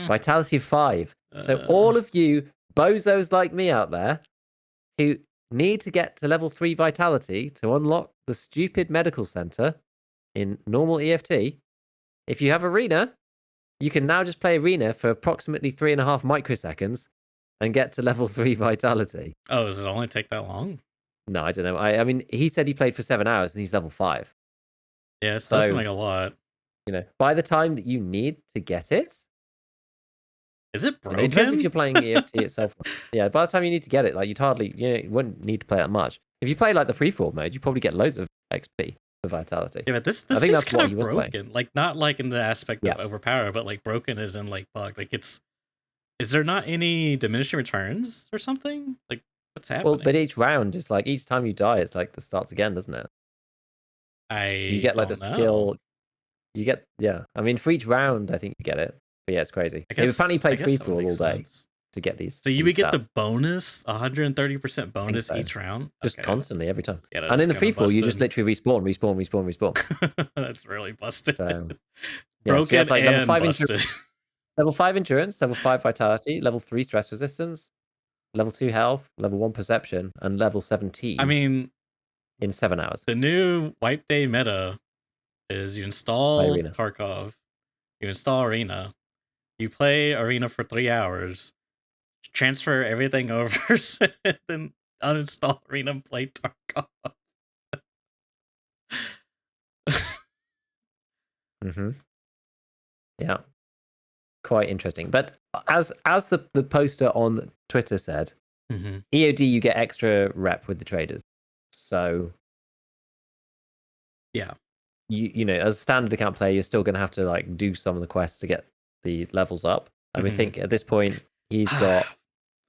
Vitality of 5. So all of you bozos like me out there who need to get to level 3 vitality to unlock the stupid medical center in normal EFT, if you have arena, you can now just play arena for approximately 3.5 microseconds and get to level 3 vitality. Oh, does it only take that long? No, I don't know. I mean, he said he played for 7 hours and he's level 5. Yeah, it does seem like a lot. By the time that you need to get it, is it broken? It depends if you're playing EFT itself. Yeah, by the time you need to get it, like you wouldn't need to play that much. If you play like the free-for-all mode, you probably get loads of XP for vitality. Yeah, but this I think seems kind of broken. Like not like in the aspect of overpower, but like broken as in like bug. Like is there not any diminishing returns or something? Like what's happening? Well, but each round is like each time you die, it's like the starts again, doesn't it? So you get like the skill. You get I mean, for each round, I think you get it. But yeah, it's crazy. They've apparently played free-for-all all day to get these. So you would get the bonus, 130% bonus each round? Just constantly, every time. Yeah, and in the free-for-all, you just literally respawn. That's really busted. So, broken so like and busted. Level 5 endurance, level 5 vitality, level 3 stress resistance, level 2 health, level 1 perception, and level 17. I mean, in 7 hours. The new wipe day meta is you install Tarkov, you install Arena, you play Arena for 3 hours, transfer everything over, then uninstall Arena and play Tarkov. Yeah, quite interesting. But as the poster on Twitter said, EOD you get extra rep with the traders. So yeah, you know, as a standard account player, you're still going to have to like do some of the quests to get the levels up. And we think at this point he's got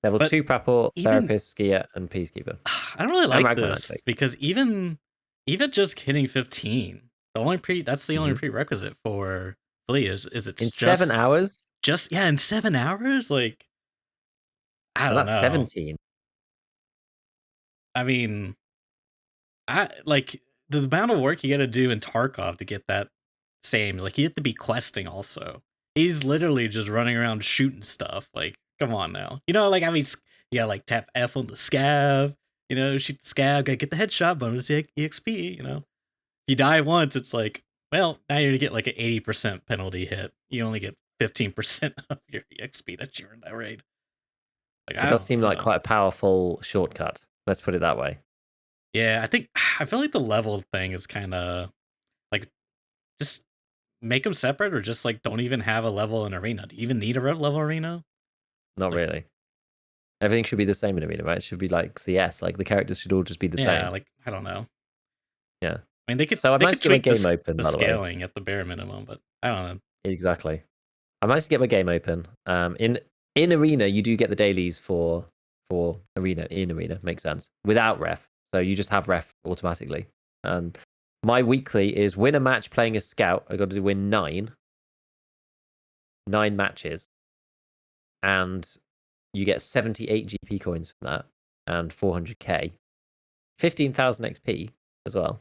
Level But 2 Prapor, even Therapist, Skier, and Peacekeeper. I don't really And like Ragman, this actually. because even just hitting 15, that's the only Mhm. prerequisite for Flea is In it's 7 hours? just yeah, in 7 hours. Like I And don't that's know. 17. I mean, I like the amount of work you got to do in Tarkov to get that same. Like you have to be questing also. He's literally just running around shooting stuff. Like, come on now. Like I mean, you gotta like tap F on the scav. Shoot the scav. Gotta get the headshot bonus EXP. If you die once, it's like, well, now you're gonna get like an 80% penalty hit. You only get 15% of your EXP that you earned that raid. Like It I does don't, seem I don't like know. quite a powerful shortcut. Let's put it that way. Yeah, I feel like the level thing is kind of like just make them separate or just like don't even have a level in arena. Do you even need a red level arena? Not Like, really. Everything should be the same in Arena, right? It should be like CS. Like the characters should all just be the yeah, same. like I don't know. Yeah. I mean, they could So I they managed could to get my tweak game open, the by the way. scaling at the bare minimum, but I don't know. Exactly. I managed to get my game open. In Arena, you do get the dailies for Arena in Arena. Makes sense. Without ref, so you just have ref automatically. And my weekly is win a match playing as scout. I got to win nine matches, and you get 78 GP coins from that and 400k, 15,000 XP as well.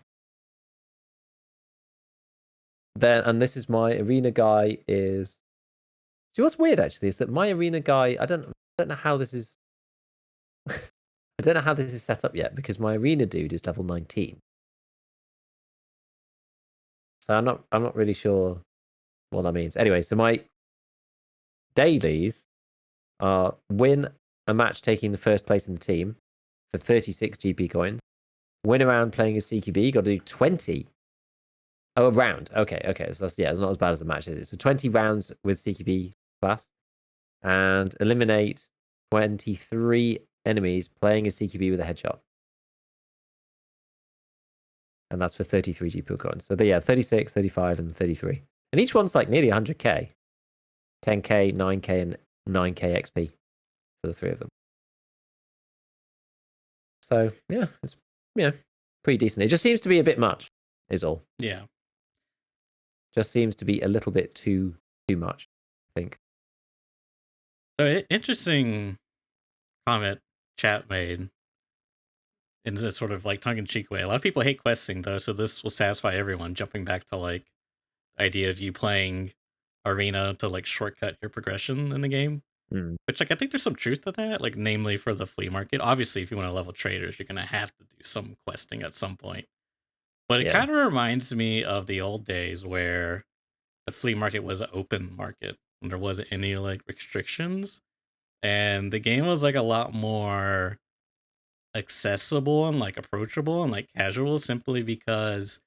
Then, and this is my arena guy is. See, what's weird actually is that my arena guy, I don't know how this is. I don't know how this is set up yet because my arena dude is level 19. So I'm not really sure what that means. Anyway, so my dailies are win a match taking the first place in the team for 36 GP coins. Win a round playing as CQB, got to do 20. Oh, a round. Okay. So that's it's not as bad as the match, is it? So 20 rounds with CQB class and eliminate 23 enemies playing as CQB with a headshot. And that's for 33 GP coins. So 36, 35, and 33. And each one's like nearly 100k. 10k, 9k, and 9k XP for the three of them. So yeah, it's pretty decent. It just seems to be a bit much, is all. Yeah. Just seems to be a little bit too much, I think. So interesting comment chat made in this sort of like tongue-in-cheek way. A lot of people hate questing though, so this will satisfy everyone. Jumping back to like the idea of you playing arena to like shortcut your progression in the game. Mm. Which like I think there's some truth to that, like namely for the flea market. Obviously, if you want to level traders, you're gonna have to do some questing at some point. But it Yeah. kind of reminds me of the old days where the flea market was an open market and there wasn't any like restrictions. And the game was like a lot more accessible and like approachable and like casual simply because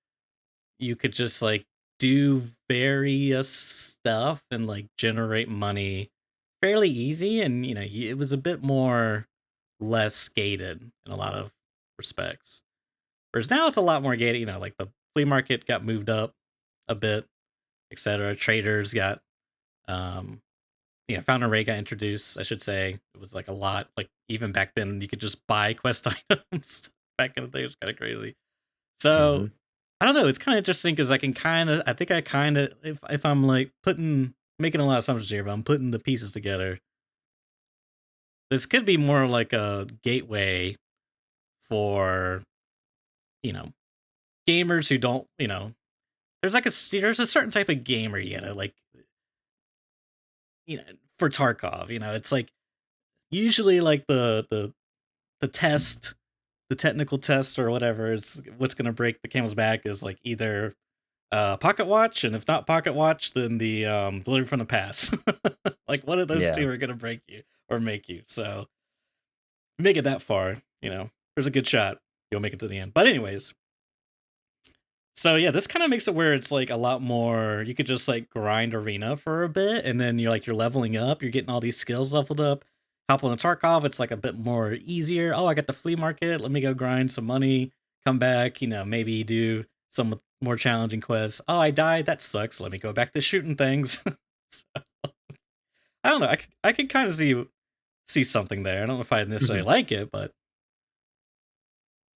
you could just like do various stuff and like generate money fairly easy, and it was a bit more less gated in a lot of respects. Whereas now it's a lot more gated. Like the flea market got moved up a bit, etc. Traders got Fountain Ray got introduced, I should say. It was like a lot. Like even back then, you could just buy quest items. Back in the day, it was kind of crazy. So Mm-hmm. I don't know. It's kind of interesting because I think I kind of, if I'm like making a lot of assumptions here, but I'm putting the pieces together. This could be more like a gateway for, you know, gamers who don't, there's a certain type of gamer you gotta like, for Tarkov, it's like usually like the test, the technical test or whatever is what's gonna break the camel's back is like either pocket watch, and if not pocket watch, then the delivery from the past. Like one of those Yeah. two are gonna break you or make you. So make it that far, there's a good shot you'll make it to the end. But anyways, so yeah, this kind of makes it where it's like a lot more. You could just like grind arena for a bit, and then you're leveling up. You're getting all these skills leveled up. Hop on a Tarkov, it's like a bit more easier. Oh, I got the flea market. Let me go grind some money. Come back. Maybe do some more challenging quests. Oh, I died. That sucks. Let me go back to shooting things. So, I don't know. I could kind of see see something there. I don't know if I necessarily Mhm. like it, but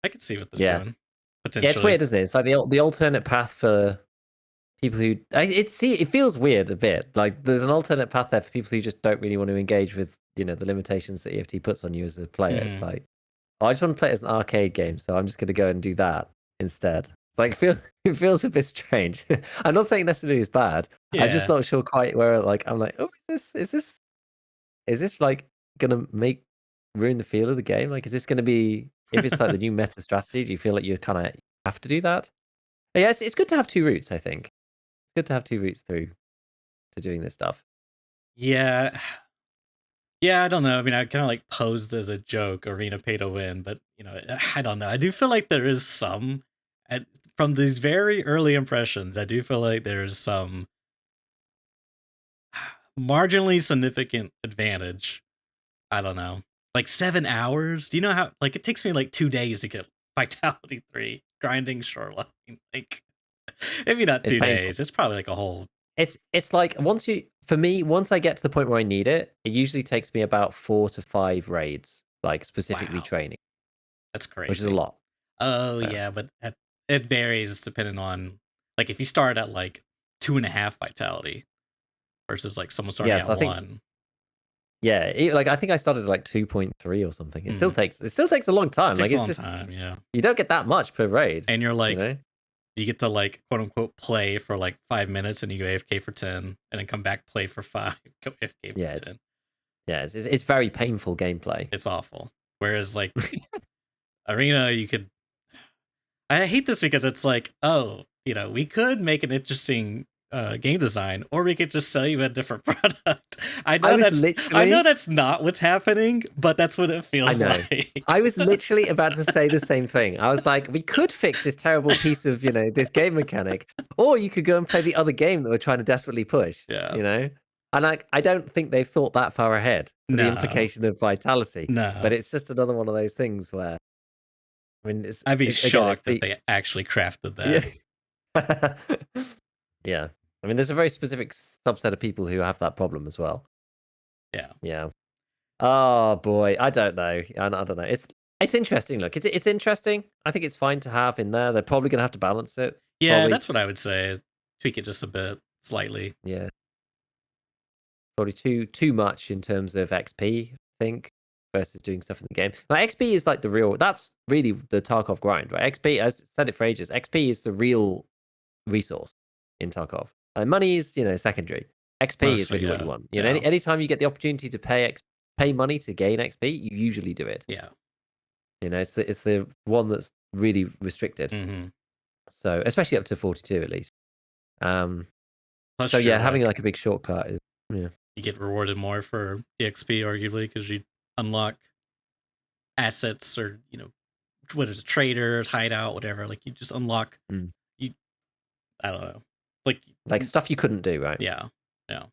I could see what they're Yeah. doing Yeah, it's potentially. weird, isn't it? It's like the alternate path for people who it feels weird a bit. Like there's an alternate path there for people who just don't really want to engage with, the limitations that EFT puts on you as a player. It's Hmm. like, oh, I just want to play it as an arcade game, so I'm just going to go and do that instead. It's like it feels a bit strange. I'm not saying necessarily it's bad. I'm just Yeah. not sure quite where I'm like, oh, is this like gonna ruin the feel of the game? Like, is this gonna be if it's like the new meta strategy? Do you feel like you kind of have to do that? But yeah, it's good to have two routes. I think it's good to have two routes through to doing this stuff. Yeah. Yeah, I don't know. I mean, I kind of like posed as a joke, arena pay to win, but I don't know. I do feel like there is some, at, from these very early impressions, I do feel like there is some marginally significant advantage. I don't know, like 7 hours. Do you know how? Like, it takes me like 2 days to get Vitality 3 grinding Shoreline. Like, maybe not It's 2 days. painful. It's probably like a whole. It's like once I get to the point where I need it, it usually takes me about 4 to 5 raids, like specifically Wow, training, that's which is a crazy. lot. Oh Yeah. yeah, but it varies depending on, like, if you start at like 2.5 vitality versus like someone starting Yes, at I think. 1. Yeah, like I think I started at like 2.3 or something. It still Mm, takes a long time. Like takes a it's long just time, yeah. you don't get that much per raid, And you're you like, know? you get to like quote unquote play for like 5 minutes and you go AFK for 10, and then come back play for 5, go AFK for Yeah, 10. it's very painful gameplay. It's awful. Whereas like arena, you could. I hate this because it's like, oh, we could make an interesting game design, or we could just sell you a different product. I I know was that's I know literally that's not what's happening, but that's what it I feels know. like. I was literally about to say the same thing. I was like, we could fix this terrible piece of, this game mechanic, or you could go and play the other game that we're trying to desperately push, Yeah. you know? And I don't think they've thought that far ahead to the No. implication of vitality. But No. it's just another one of those things where I mean I'd be again, it's shocked if the they actually crafted yeah. that. Yeah. I mean, there's a very specific subset of people who have that problem as well. Yeah. Yeah. Oh boy, I don't know. I don't know. It's interesting. Look, it's interesting. I think it's fine to have in there. They're probably gonna have to balance it. Yeah, Probably, that's what I would say. Tweak it just a bit, slightly. yeah. Probably too much in terms of XP. I think versus doing stuff in the game. Like XP is like the real. That's really the Tarkov grind, right? XP. I said it for ages. XP is the real resource in Tarkov. Money is secondary. XP is Mostly, really what you yeah. want. Yeah. Anytime you get the opportunity to pay money to gain XP, you usually do it. Yeah. It's the one that's really restricted. Mm-hmm. So especially up to 42 at least. Um. So Plus, you're yeah, having like, like a big shortcut is yeah. you get rewarded more for EXP, arguably, because you unlock assets, or what is it, traders, hideout, whatever. Like, you just unlock, Mm. you. I don't know, like, Like stuff you couldn't do, right? yeah, yeah.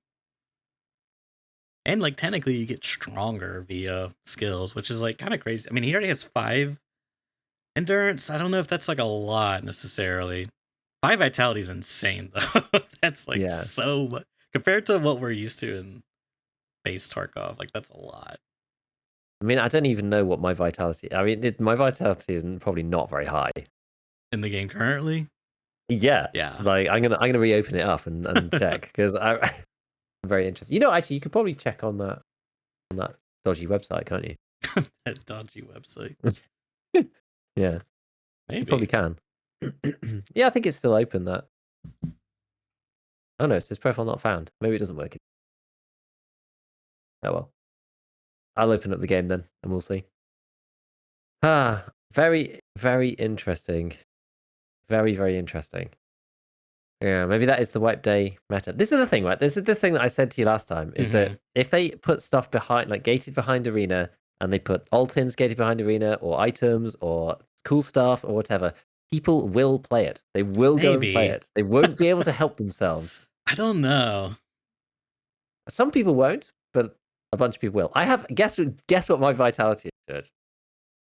And like, technically, you get stronger via skills, which is like kind of crazy. I mean, he already has 5 endurance. I don't know if that's like a lot necessarily. 5 vitality is insane though. That's like Yeah. so much compared to what we're used to in base Tarkov. Like, that's a lot I mean, I don't even know what my vitality. I mean, my vitality is probably not very high. in the game currently. Yeah, Yeah. like I'm gonna reopen it up and check because I'm very interested. Actually, you could probably check on that dodgy website, can't you? That dodgy website. Yeah, you probably Maybe. can. Yeah, I think it's still open. That. Oh no, it says profile not found. Maybe it doesn't work. Oh well, I'll open up the game then, and we'll see. Very very interesting. Very very interesting. Yeah, maybe that is the wipe day meta. This is the thing, right? This is the thing that I said to you last time, is Hmm. that if they put stuff behind, like gated behind arena, and they put alt-ins gated behind arena, or items, or cool stuff, or whatever, people will play it. They will go and play Maybe. it. They won't be able to help themselves. I don't know. Some people won't, but a bunch of people will. I have guess what my vitality is, George?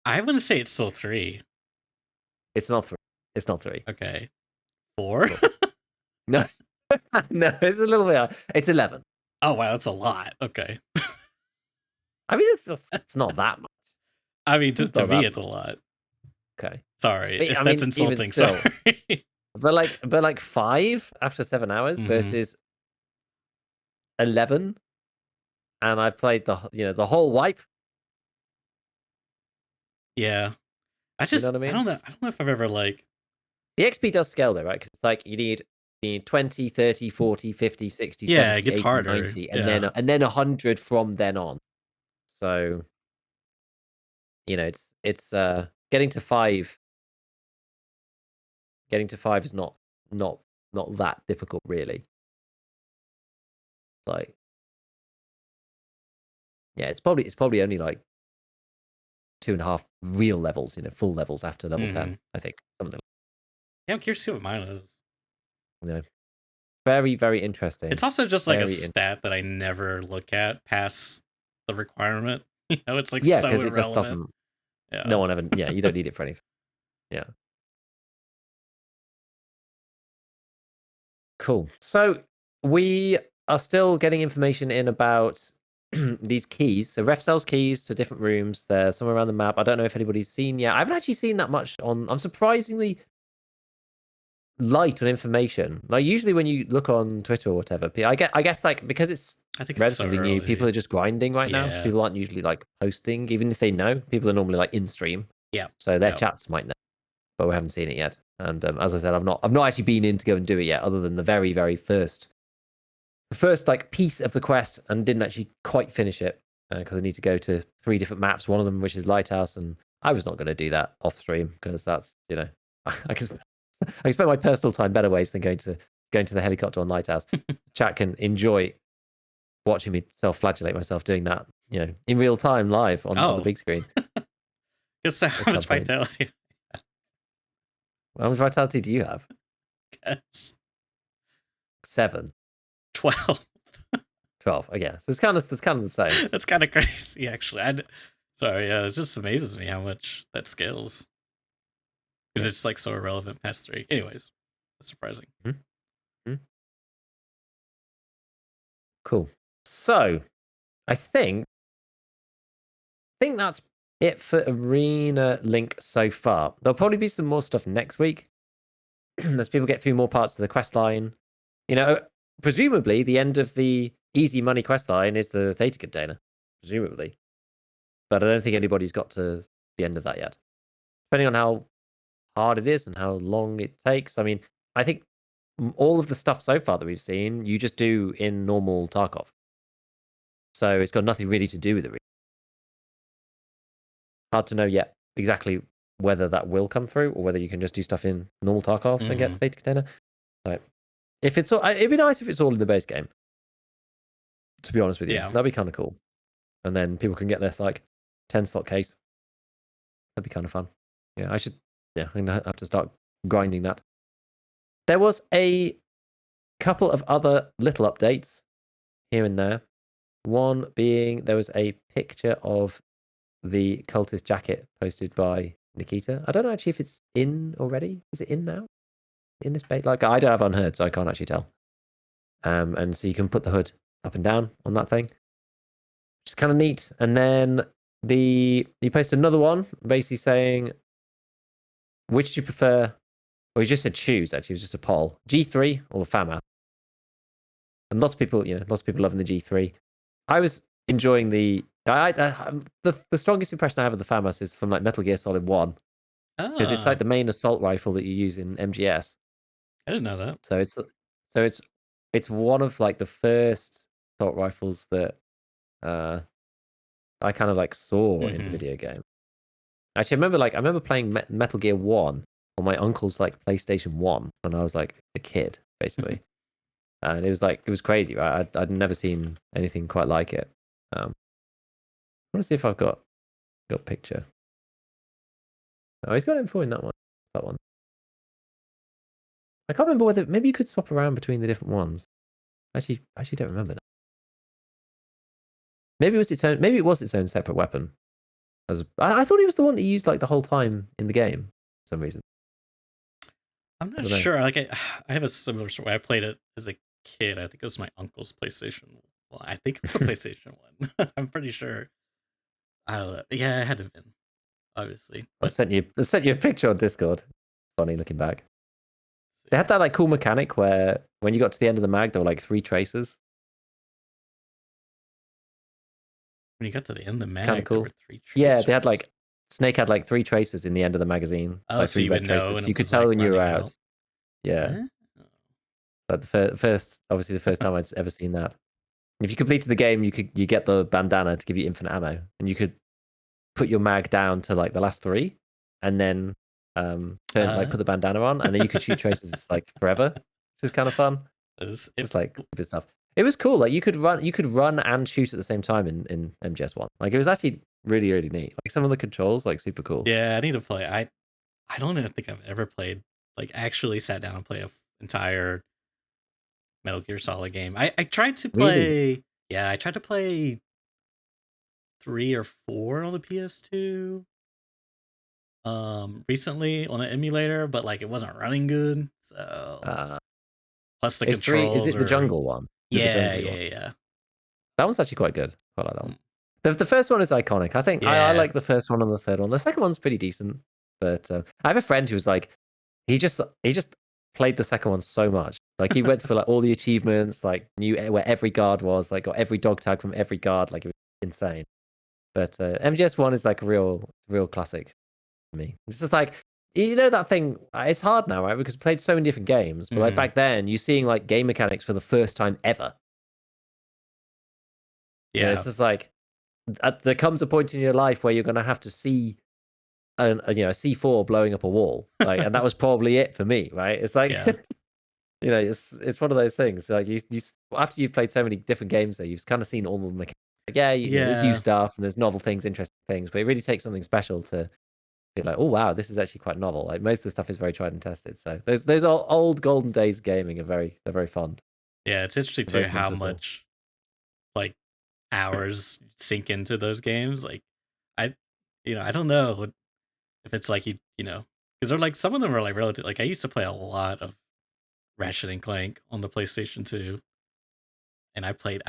I want to say it's still 3. It's not 3. It's not 3. Okay. 4. Not 3. No, no, it's a little bit. It's 11. Oh wow, that's a lot. Okay. I mean, it's not that much. I mean, It's to not me, that it's a much. lot. Okay. Sorry But, if I that's mean, even insulting. still, Sorry. but 5 after 7 hours Mhm. versus 11, and I've played the whole wipe. Yeah. I You know just what I I mean? don't know. I don't know if I've ever like. The XP does scale though, right? Because it's like you need 20, 30, 40, 50, 60, Yeah, it 70, gets 80, harder. 90, Yeah. and then 100 from then on. So, it's getting to 5. Getting to 5 is not not that difficult, really. Like, yeah, it's probably only like 2.5 real levels, full levels after level 10, Mhm. I think. Something, Yeah, I'm curious to see what mine is. you know. Very, very interesting. It's also just like a Very in stat that I never look at past the requirement. It's like Yeah, so because it just irrelevant. doesn't no Yeah. one ever yeah, you don't need it for anything. Yeah. Cool. So, we are still getting information in about these keys. So ref sells keys to different rooms. They're somewhere around the map. I don't know if anybody's seen yet. I haven't actually seen that much on I'm surprisingly light on information. Like usually when you look on Twitter or whatever, I guess like because it's I think it's so relatively new, people early. are just grinding right now. So Yeah. people aren't usually like posting, even if they know. People are normally like in stream, Yeah. so their Yeah. chats might know, but we haven't seen it yet. And as I said, I've not actually been in to go and do it yet, other than the very very first like piece of the quest, and didn't actually quite finish it because I need to go to 3 different maps. One of them which is Lighthouse, and I was not going to do that off stream because that's I can I can spend my personal time better ways than going to the helicopter on Lighthouse. Chat can enjoy watching me self-flagellate myself doing that, in real time, live on the Oh, big screen guess at how some much point. vitality? How much vitality do you have? Guess 7, 12. 12. Oh, yeah, so it's kind of the same. That's kind of crazy, actually. Sorry, yeah, it just amazes me how much that scales because Yeah. it's like so irrelevant past 3. Anyways, that's surprising. Mm-hmm. Cool. So I think that's it for Arena Link so far. There'll probably be some more stuff next week as people get through more parts of the quest line. Presumably the end of the easy money quest line is the theta container, presumably. But I don't think anybody's got to the end of that yet. Depending on how hard it is and how long it takes. I mean, I think all of the stuff so far that we've seen, you just do in normal Tarkov. So it's got nothing really to do with it. Hard to know yet exactly whether that will come through or whether you can just do stuff in normal Tarkov and get theta container. Like, if it's all, it'd be nice if it's all in the base game. To be honest with you, Yeah. that'd be kind of cool. And then people can get this like 10 slot case. That'd be kind of fun. Yeah, I should. Yeah, I'm gonna have to start grinding that. There was a couple of other little updates here and there. One being there was a picture of the cultist jacket posted by Nikita. I don't know actually if it's in already. Is it in now? In this page? Like I don't have unheard, so I can't actually tell. And so you can put the hood up and down on that thing, which is kind of neat. And then he posted another one basically saying, which do you prefer? Or he just said choose, actually. It was just a poll. G3 or the FAMA. And lots of people loving the G3. I was enjoying the strongest impression I have of the FAMAS is from like Metal Gear Solid 1. Because it's like Ah, the main assault rifle that you use in MGS. I didn't know that. So it's one of like the first assault rifles that I kind of like saw in a Mm-hmm. video game. Actually, I remember playing Metal Gear 1 on my uncle's like PlayStation 1 when I was like a kid, basically. And it was crazy, right? I'd never seen anything quite like it. I want to see if I've got a picture. Oh, he's got info in that one. That one. I can't remember whether maybe you could swap around between the different ones. Actually don't remember that. Maybe it was its own separate weapon. I thought he was the one that you used like the whole time in the game for some reason. I'm I not don't know. sure. Like I have a similar story. I played it as a kid. I think it was my uncle's PlayStation. Well, I think it was a PlayStation 1. I'm pretty sure. I don't know. Yeah, it had to have been, obviously. I But sent you a picture on Discord. Funny looking back. let's They see. had that like cool mechanic where when you got to the end of the mag, there were like 3 traces. When you got to the end of the Kind of mag, there were cool. 3 Yeah, they had tracers. like Snake had like 3 traces in the end of the magazine, Oh, like so 3 you would red know when traces. You it could was tell like when you were running out. out. Yeah, Huh? like the first, obviously the first time I'd ever seen that. If you completed the game, you get the bandana to give you infinite ammo, and you could put your mag down to like the last 3, and then put the bandana on, and then you could shoot traces like forever, which is kind of fun. It, Just like stupid stuff. It was cool. Like you could run and shoot at the same time in MGS1. Like it was actually really really neat. Like some of the controls like super cool. yeah, I need to play. I don't even think I've ever played, like, actually sat down and play a entire Metal Gear Solid game. I tried to Really? play. Yeah, I tried to play 3 or 4 on the PS2 recently on an emulator, but like it wasn't running good. So Uh, plus the is 3? Is controls it the are. jungle one? Is it the Yeah, jungly one? yeah, yeah. That one's actually quite good. Quite like that one. Mm, The first one is iconic. I think I yeah. like the first one and the third one. The second one's pretty decent, but I have a friend who's like, he just played the second one so much. Like he went for like all the achievements, like knew where every guard was, like got every dog tag from every guard. Like it was insane. But MGS one is like a real classic for me. It's just like that thing. It's hard now, right? Because I played so many different games, but like Mhm. back then, you seeing like game mechanics for the first time ever. It's Yeah. just like there comes a point in your life where you're going to have to see a C4 blowing up a wall, like, and that was probably it for me, right? It's like Yeah. it's one of those things. Like you after you've played so many different games, there you've kind of seen all of them. Like, yeah, there's new Yeah. stuff and there's novel things, interesting things, but it really takes something special to be like, oh wow, this is actually quite novel. Like most of the stuff is very tried and tested. So those old golden days of gaming they're very fun. Yeah, it's interesting They're very too fun how to us all. much, like, hours sink into those games. Like, I I don't know if it's like because they're like some of them are like relative. Like I used to play a lot of Ratchet and Clank on the PlayStation 2, and I played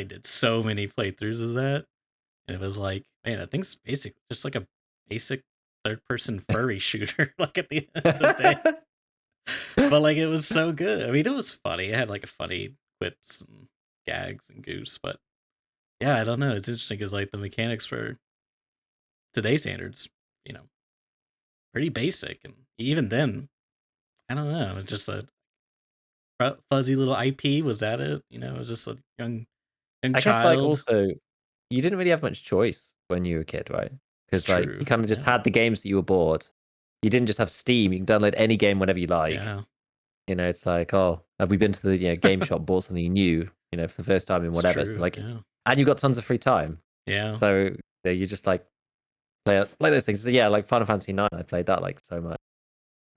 did so many playthroughs of that, and it was like, man, that thing's basically just like a basic third person furry shooter. Like at the end of the day, but like it was so good. I mean, it was funny. It had like a funny quips and gags and goose, but yeah, I don't know. It's interesting because like the mechanics for today's standards, you know, pretty basic, and even then, I don't know. It's just a fuzzy little IP. Was that it? It was just a young I guess like child. also you didn't really have much choice when you were a kid, right? It's Because like you true. kind of just Yeah. had the games that you were bored. You didn't just have Steam. You can download any game whenever you like. Yeah. It's like, oh, have we been to the game shop, bought something new, for the first time in It's whatever. So true. like, Yeah. and you've got tons of free time. Yeah. So you just like play those things. So yeah, like Final Fantasy 9, I played that like so much.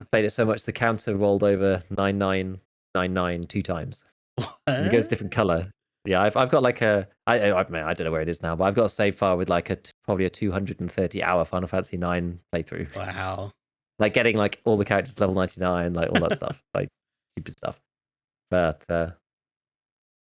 I played it so much the counter rolled over 9999 2 times. And it goes What? different color. Yeah, I've got like I mean, I don't know where it is now, but I've got a save file with like probably a 230-hour Final Fantasy 9 playthrough. Wow. Like getting like all the characters level 99, like all that stuff, like stupid stuff. But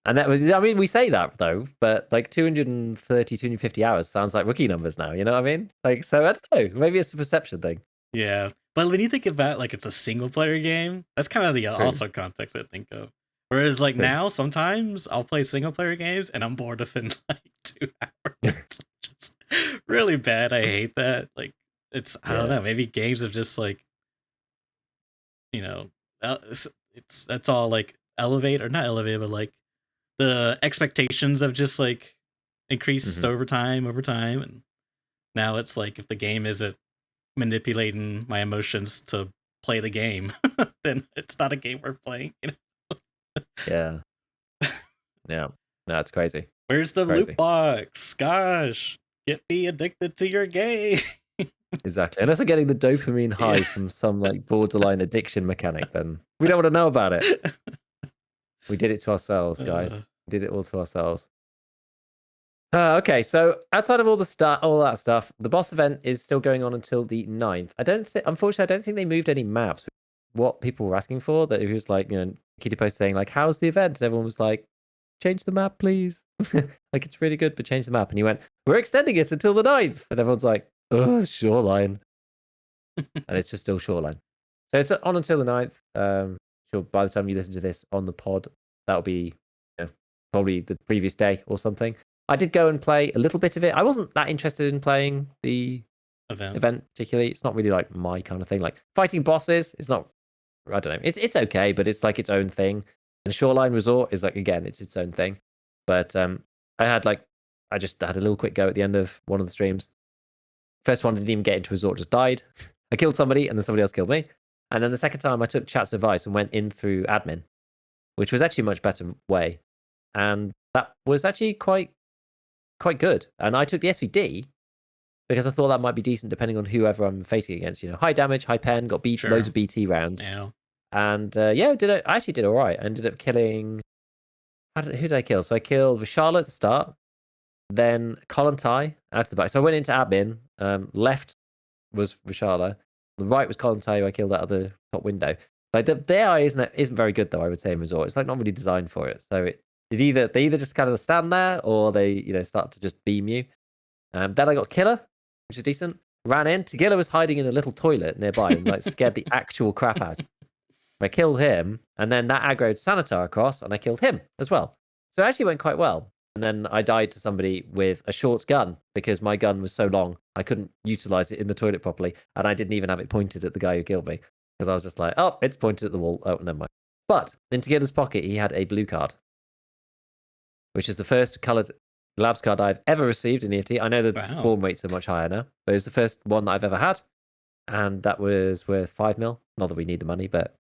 and that was, I mean, we say that though, but like 230, 250 hours sounds like rookie numbers now. You know what I mean? Like, so I don't know. Maybe it's a perception thing. Yeah. But when you think about like it's a single player game, that's kind of the True, also context I think of. Whereas like true. now, sometimes I'll play single player games and I'm bored within like 2 hours. Which is really bad. I hate that. Like I don't Yeah. know. Maybe games have just like you know, that's all like elevate or not elevate, but like the expectations have just like increased Hmm. over time, and now it's like if the game isn't manipulating my emotions to play the game, then it's not a game worth playing. Yeah. Yeah. No, it's crazy. Where's the loot Crazy. box? Gosh, get me addicted to your game. Exactly. Unless I'm getting the dopamine Yeah. high from some like borderline addiction mechanic, then we don't want to know about it. We did it to ourselves, guys. uh, We did it all to ourselves. Okay, so outside of all that stuff, the boss event is still going on until the 9th. Unfortunately, I don't think they moved any maps. What people were asking for, that it was like, Kitty Post saying like, "How's the event?" And everyone was like, change the map, please? Like, it's really good, but change the map. And he went, we're extending it until the 9th. And everyone's like, oh, Shoreline. And it's just still Shoreline. So it's on until the 9th. Sure, by the time you listen to this on the pod, that'll be probably the previous day or something. I did go and play a little bit of it. I wasn't that interested in playing the event particularly. It's not really like my kind of thing. Like fighting bosses is not, I don't know. It's okay, but it's like its own thing. And Shoreline Resort is like, again, it's its own thing. But I just had a little quick go at the end of one of the streams. First one, didn't even get into Resort, just died. I killed somebody and then somebody else killed me. And then the second time I took chat's advice and went in through admin, which was actually a much better way. And that was actually quite good. And I took the SVD because I thought that might be decent depending on whoever I'm facing against. High damage, high pen, got loads of BT rounds. Yeah. And I actually did all right. I ended up killing. Who did I kill? So I killed Vishala at the start, then Colin Tai out to the back. So I went into admin. Left was Vishala, the right was Colin Tai, who I killed out of the top window. Like the AI isn't very good though. I would say in Resort, it's like not really designed for it. So they either just kind of stand there or they start to just beam you. Then I got Killer, which is decent. Ran in. Tagilla was hiding in a little toilet nearby and like scared the actual crap out. I killed him, and then that aggroed Sanitar across, and I killed him as well. So it actually went quite well. And then I died to somebody with a short gun because my gun was so long I couldn't utilize it in the toilet properly, and I didn't even have it pointed at the guy who killed me because I was just like, oh, it's pointed at the wall. Oh, never mind. But in Tagilla's pocket, he had a blue card, which is the first coloured labs card I've ever received in EFT. I know the born rates are much higher now, but it was the first one that I've ever had, and that was worth 5 mil. Not that we need the money, but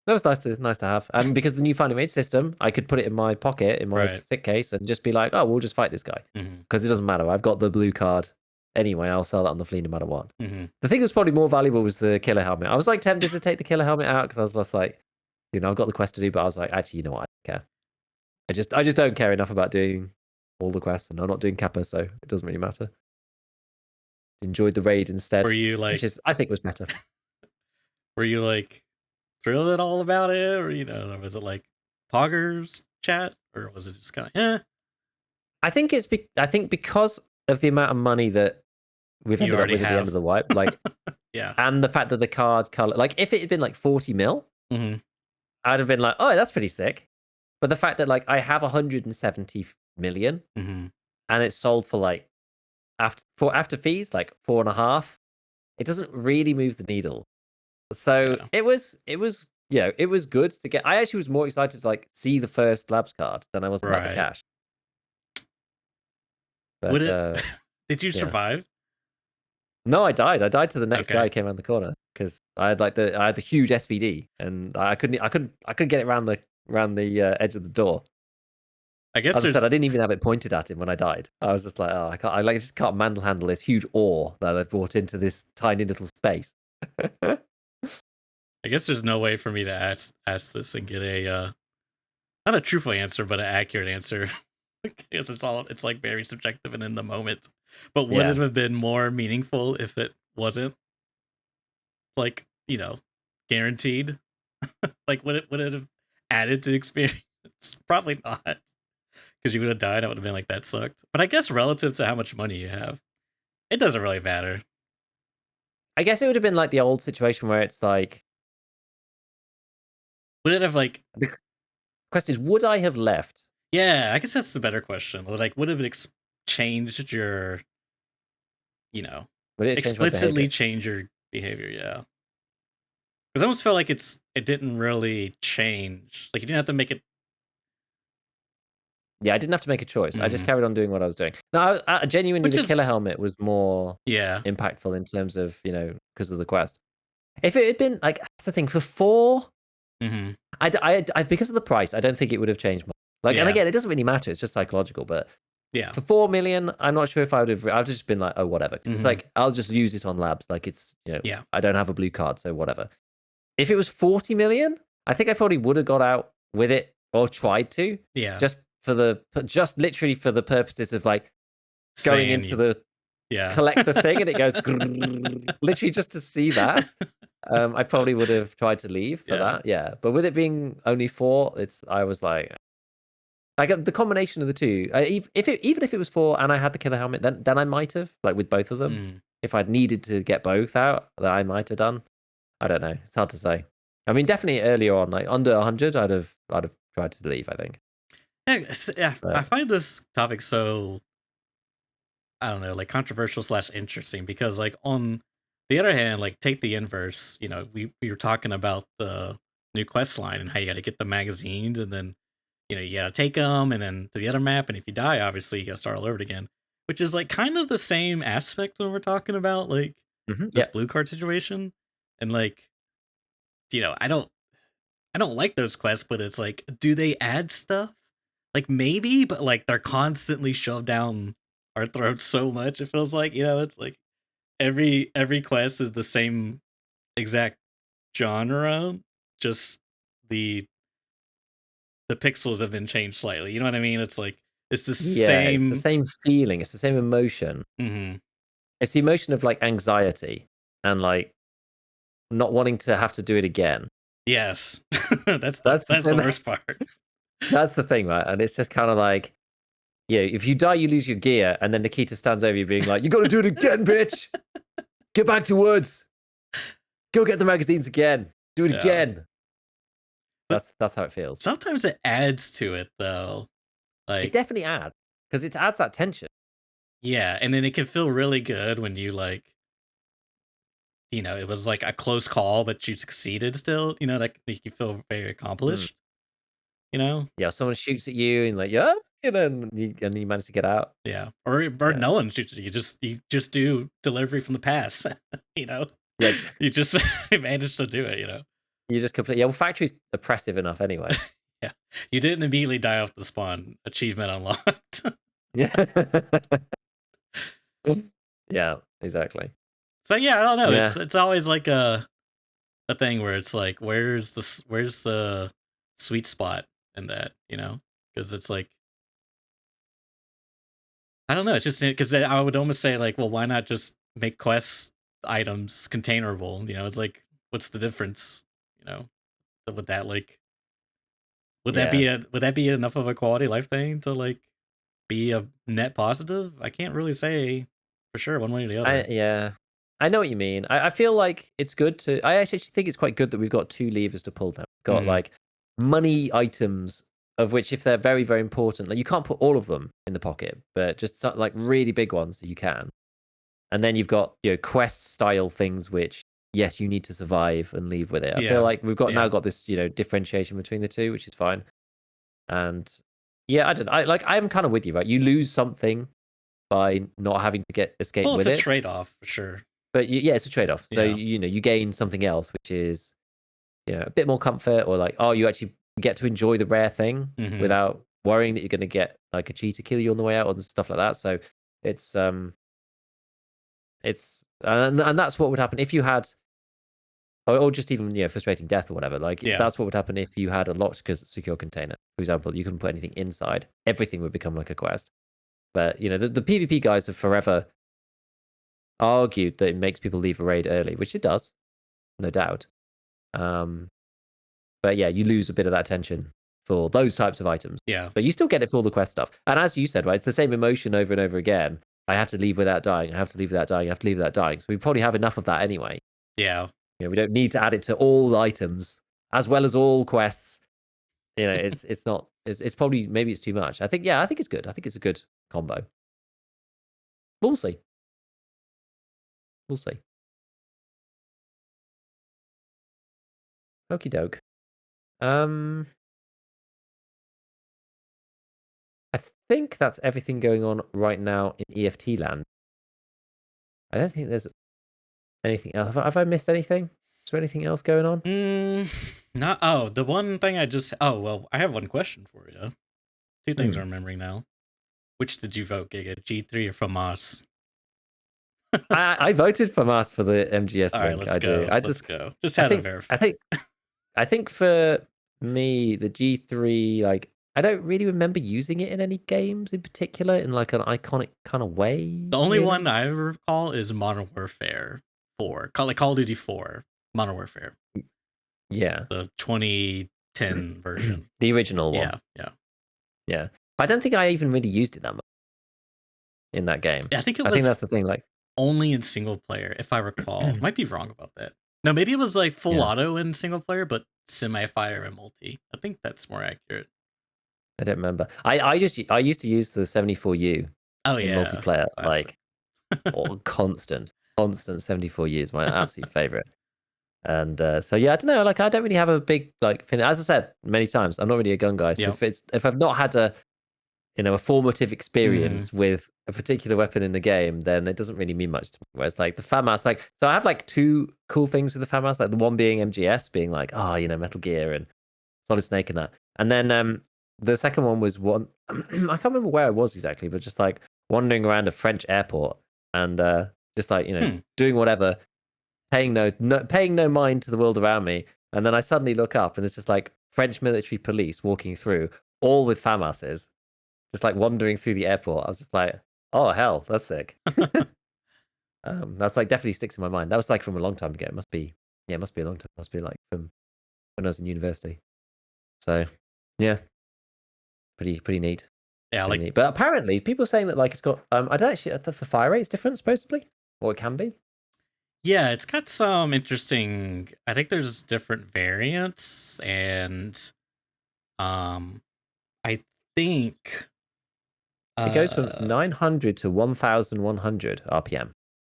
that was nice to have. And because the new finally made system, I could put it in my pocket, in my thick case, and just be like, oh, we'll just fight this guy. Because it doesn't matter. I've got the blue card anyway. I'll sell that on the flea no matter what. The thing that's probably more valuable was the killer helmet. I was like tempted to take the killer helmet out because I was just like, I've got the quest to do, but I was like, actually, you know what? I don't care. I just don't care enough about doing all the quests, and I'm not doing Kappa, so it doesn't really matter. Enjoyed the raid instead. Were you like, which is, I think was better. Were you like thrilled at all about it, or was it like poggers chat, or was it just kind of I think because of the amount of money that we've ended up with at the end of the wipe, like yeah, and the fact that the card color, like if it had been like 40 mil, I'd have been like, oh, that's pretty sick. But the fact that like I have 170 million and it's sold for like after fees like 4.5, it doesn't really move the needle. So it was good to get. I actually was more excited to like see the first labs card than I was about the cash. But, did you survive? No, I died. I died to the next guy who came around the corner because I had the huge SVD and I couldn't get it around the edge of the door. I guess as I said, I didn't even have it pointed at him when I died. I was just like, oh, I just can't manhandle this huge ore that I've brought into this tiny little space. I guess there's no way for me to ask this and get a not a truthful answer, but an accurate answer. Because it's like very subjective and in the moment. But would it have been more meaningful if it wasn't like, guaranteed? Like would it have added to the experience? Probably not. Because you would have died, I would have been like, that sucked. But I guess relative to how much money you have, it doesn't really matter. I guess it would have been like the old situation where it's like, would it have like the question is, would I have left? Yeah, I guess that's the better question. Like, would it changed your, explicitly change your behavior? Yeah, because I almost felt like it didn't really change. Like you didn't have to make it. Yeah, I didn't have to make a choice. I just carried on doing what I was doing. No, genuinely, the killer helmet was more impactful in terms of because of the quest. If it had been like, that's the thing, for 4, I because of the price, I don't think it would have changed much. Like, and again, it doesn't really matter. It's just psychological. But for 4 million, I'm not sure if I would have. I've just been like, oh, whatever. It's like I'll just use it on labs. Like it's I don't have a blue card, so whatever. If it was 40 million, I think I probably would have got out with it or tried to. Yeah. Just literally for the purposes of like going into the collect the thing and it goes literally just to see that. I probably would have tried to leave for that. Yeah. But with it being only 4, I was like, Like the combination of the two. Even if it was 4 and I had the killer helmet, then I might have, like with both of them. Mm. If I'd needed to get both out, that I might have done. I don't know. It's hard to say. I mean, definitely earlier on, like under 100, I'd have tried to leave, I think. Yeah, I But find this topic so, I don't know, like controversial / interesting, because like on the other hand, like take the inverse. We were talking about the new quest line and how you got to get the magazines, and then you got to take them, and then to the other map, and if you die, obviously you got to start all over again. Which is like kind of the same aspect when we're talking about like this yeah, blue card situation, and like I don't like those quests, but it's like, do they add stuff? Like maybe, but like they're constantly shoved down our throats so much. It feels like it's like every quest is the same exact genre, just the pixels have been changed slightly. You know what I mean? It's like it's the yeah. It's the same. same feeling. It's the same emotion. Hmm. It's the emotion of like anxiety and like not wanting to have to do it again. Yes, that's the That's the that's the thing. worst part. That's the thing, right? And it's just kind of like, yeah, if you die, you lose your gear, and then Nikita stands over you, being like, "You got to do it again, bitch! Get back to woods. Go get the magazines again. Do it Yeah, again." but That's how it feels. sometimes it adds to it though. It Like, definitely adds because it adds that tension. yeah, and then it can feel really good when you like, it was like a close call, but you succeeded still, that can make you feel very Mm. accomplished, you know? Yeah, someone shoots at you and like, yeah, and you manage to get out. Yeah. Or Yeah, no one shoots you. You just do delivery from the past, you know? yeah. You just managed to do it. You just complete. Yeah, well, factory's oppressive enough anyway. Yeah. You didn't immediately die off the spawn. Achievement unlocked. Yeah, yeah, exactly. So yeah, I don't know. Yeah, It's always like a thing where it's like, where's the sweet spot in that? Because it's like, I don't know. It's just because I would almost say like, well, why not just make quest items containerable? It's like, what's the difference? You know, would that like yeah. would that be enough of a quality life thing to like be a net positive? I can't really say for sure one way or the other. Yeah, I know what you mean. I feel like it's good to. I actually think it's quite good that we've got two levers to pull. Now we've got Hmm. like money items, of which if they're very very important, like you can't put all of them in the pocket, but just like really big ones you can. And then you've got quest style things, which yes you need to survive and leave with it. I feel Yeah, like we've got now yeah. got this differentiation between the two, which is fine. And yeah, I don't. I like. I'm kind of with you, right? You lose something by not having to get escape Well, it's with a it. trade off for sure. But yeah, it's a trade off. So Yeah. you gain something else, which is a bit more comfort, or like you actually get to enjoy the rare thing Hmm. without worrying that you're going to get like a cheater kill you on the way out and stuff like that. So it's and that's what would happen if you had, or just even frustrating death or whatever. Like Yeah. that's what would happen if you had a locked secure container. For example, you couldn't put anything inside. Everything would become like a quest. But the PvP guys have forever argued that it makes people leave a raid early, which it does, no doubt. Um, but yeah, you lose a bit of that tension for those types of items, Yeah. but you still get it for all the quest stuff. And as you said, right, it's the same emotion over and over again. I have to leave without dying. I have to leave without dying. I have to leave without dying. So we probably have enough of that anyway. Yeah. We don't need to add it to all items as well as all quests. It's not. It's probably maybe it's too much. I think it's good. I think it's a good combo. We'll see. We'll see. Okie doke. Um, I think that's everything going on right now in EFT land. I don't think there's anything else. Have I missed anything? Is there anything else going on? Not. Oh, the one thing I just. Oh well, I have one question for you. Two things Hmm. I'm remembering now. Which did you vote, Giga? G3 or FAMAS? I voted for Mast for the MGS All right, link. let's I do. go. Let's go. Just I had to think, verify. I think, I think for me, the G3, like, I don't really remember using it in any games in particular in like an iconic kind of way, The only one really. I recall is Modern Warfare 4. Call of Duty 4. Modern Warfare. Yeah. The 2010 version. The original one. Yeah, yeah. Yeah. I don't think I even really used it that much in that game. Yeah, I think it I think that's was the thing. Like, only in single player, if I recall. Might be wrong about that. No, maybe it was like full yeah, auto in single player, but semi-fire in multi. I think that's more accurate. I don't remember. I used to use the 74U Oh in yeah, multiplayer, classic. like constant 74Us, my absolute favorite. And so yeah, I don't know. Like, I don't really have a big like. As I said many times, I'm not really a gun guy. So Yep. if I've not had a formative Mm. experience with a particular weapon in the game, then it doesn't really mean much to me. Whereas like the FAMAS, like, so I have like two cool things with the FAMAS, like the one being MGS, being like, oh, Metal Gear and Solid Snake and that. And then the second one was one, I can't remember where I was exactly, but just like wandering around a French airport and just like, Hmm. doing whatever, paying no mind to the world around me. And then I suddenly look up and there's just like French military police walking through, all with FAMASs, just like wandering through the airport. I was just like, oh hell, that's sick. That's like definitely sticks in my mind. That was like from a long time ago. It must be a long time. It must be like from when I was in university. So yeah, pretty neat. Yeah, Pretty like neat. But apparently people are saying that like it's got I don't actually the fire rate's different supposedly. Or it can be. yeah, it's got some interesting. I think there's different variants, and um, I think It goes from uh 900 to 1100 RPM.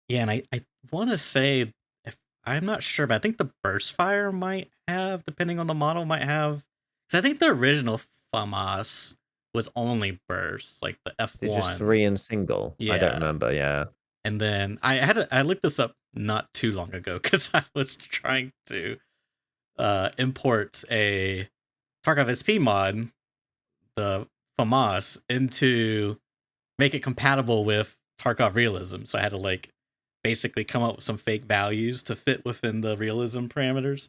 yeah, and I want to say, if I'm not sure, but I think the burst fire might have, depending on the model, might have. Because I think the original FAMAS was only burst, like the Is it just F1. 3 and single? I don't Yeah, remember, yeah. and then I looked this up not too long ago because I was trying to import a Tarkov SP mod, the FAMAS, into make it compatible with Tarkov realism. So I had to like basically come up with some fake values to fit within the realism parameters.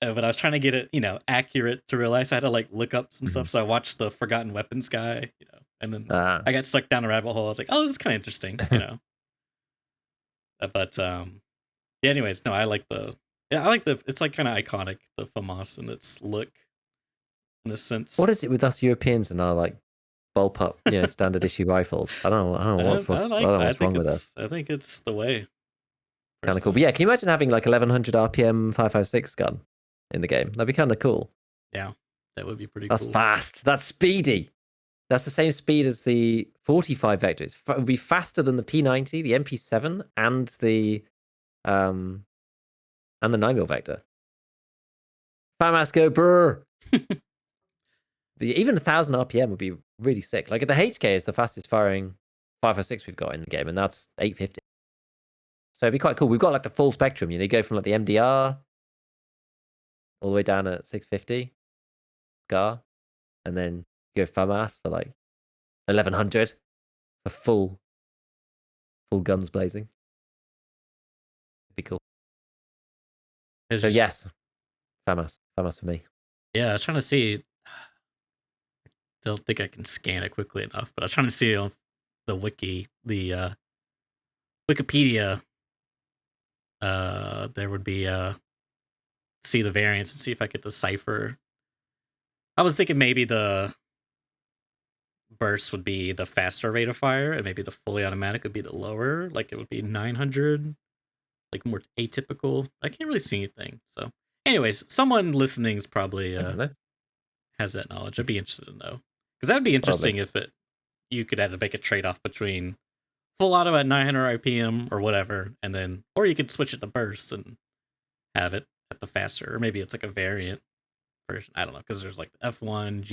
But I was trying to get it, accurate to realize. I had to like look up some Mhm. stuff. So I watched the Forgotten Weapons guy, and then Ah. I got sucked down a rabbit hole. I was like, oh, this is kind of interesting. But yeah. Anyways, no, I like the. Yeah, I like the. It's like kind of iconic, the FAMAS and its look, in a sense. What is it with us Europeans and our like bullpup, standard issue rifles? I don't know I don't know I what's think wrong with us. it's the way, Kind of cool. But personally. yeah, can you imagine having like 1100 RPM 556 gun in the game? That'd be kind of cool. Yeah, that would be pretty That's cool. fast. That's speedy. That's the same speed as the 45 vector. It would be faster than the P90, the MP7, um and the 9mm vector. FAMAS go brr. Even 1000 RPM would be really sick. Like the HK is the fastest firing 556 we've got in the game, and that's 850. So it'd be quite cool. We've got like the full spectrum. You go from like the MDR all the way down at 650 SCAR, and then you go FAMAS for like 1100 for full guns blazing. It'd be cool. It's So just, yes, FAMAS for me. yeah, I was trying to see. Don't think I can scan it quickly enough, but I was trying to see on the Wikipedia. There would be see the variants and see if I could decipher. I was thinking maybe the burst would be the faster rate of fire, and maybe the fully automatic would be the lower. Like it would be 900, like more atypical. I can't really see anything. So, anyways, someone listening is probably I don't know. has that knowledge. I'd be interested to know, because that'd be Probably. interesting if you could have to make a trade off between full auto at 900 RPM or whatever, and then or you could switch it to burst and have it at the faster, or maybe it's like a variant version. I don't know, because there's like the F1,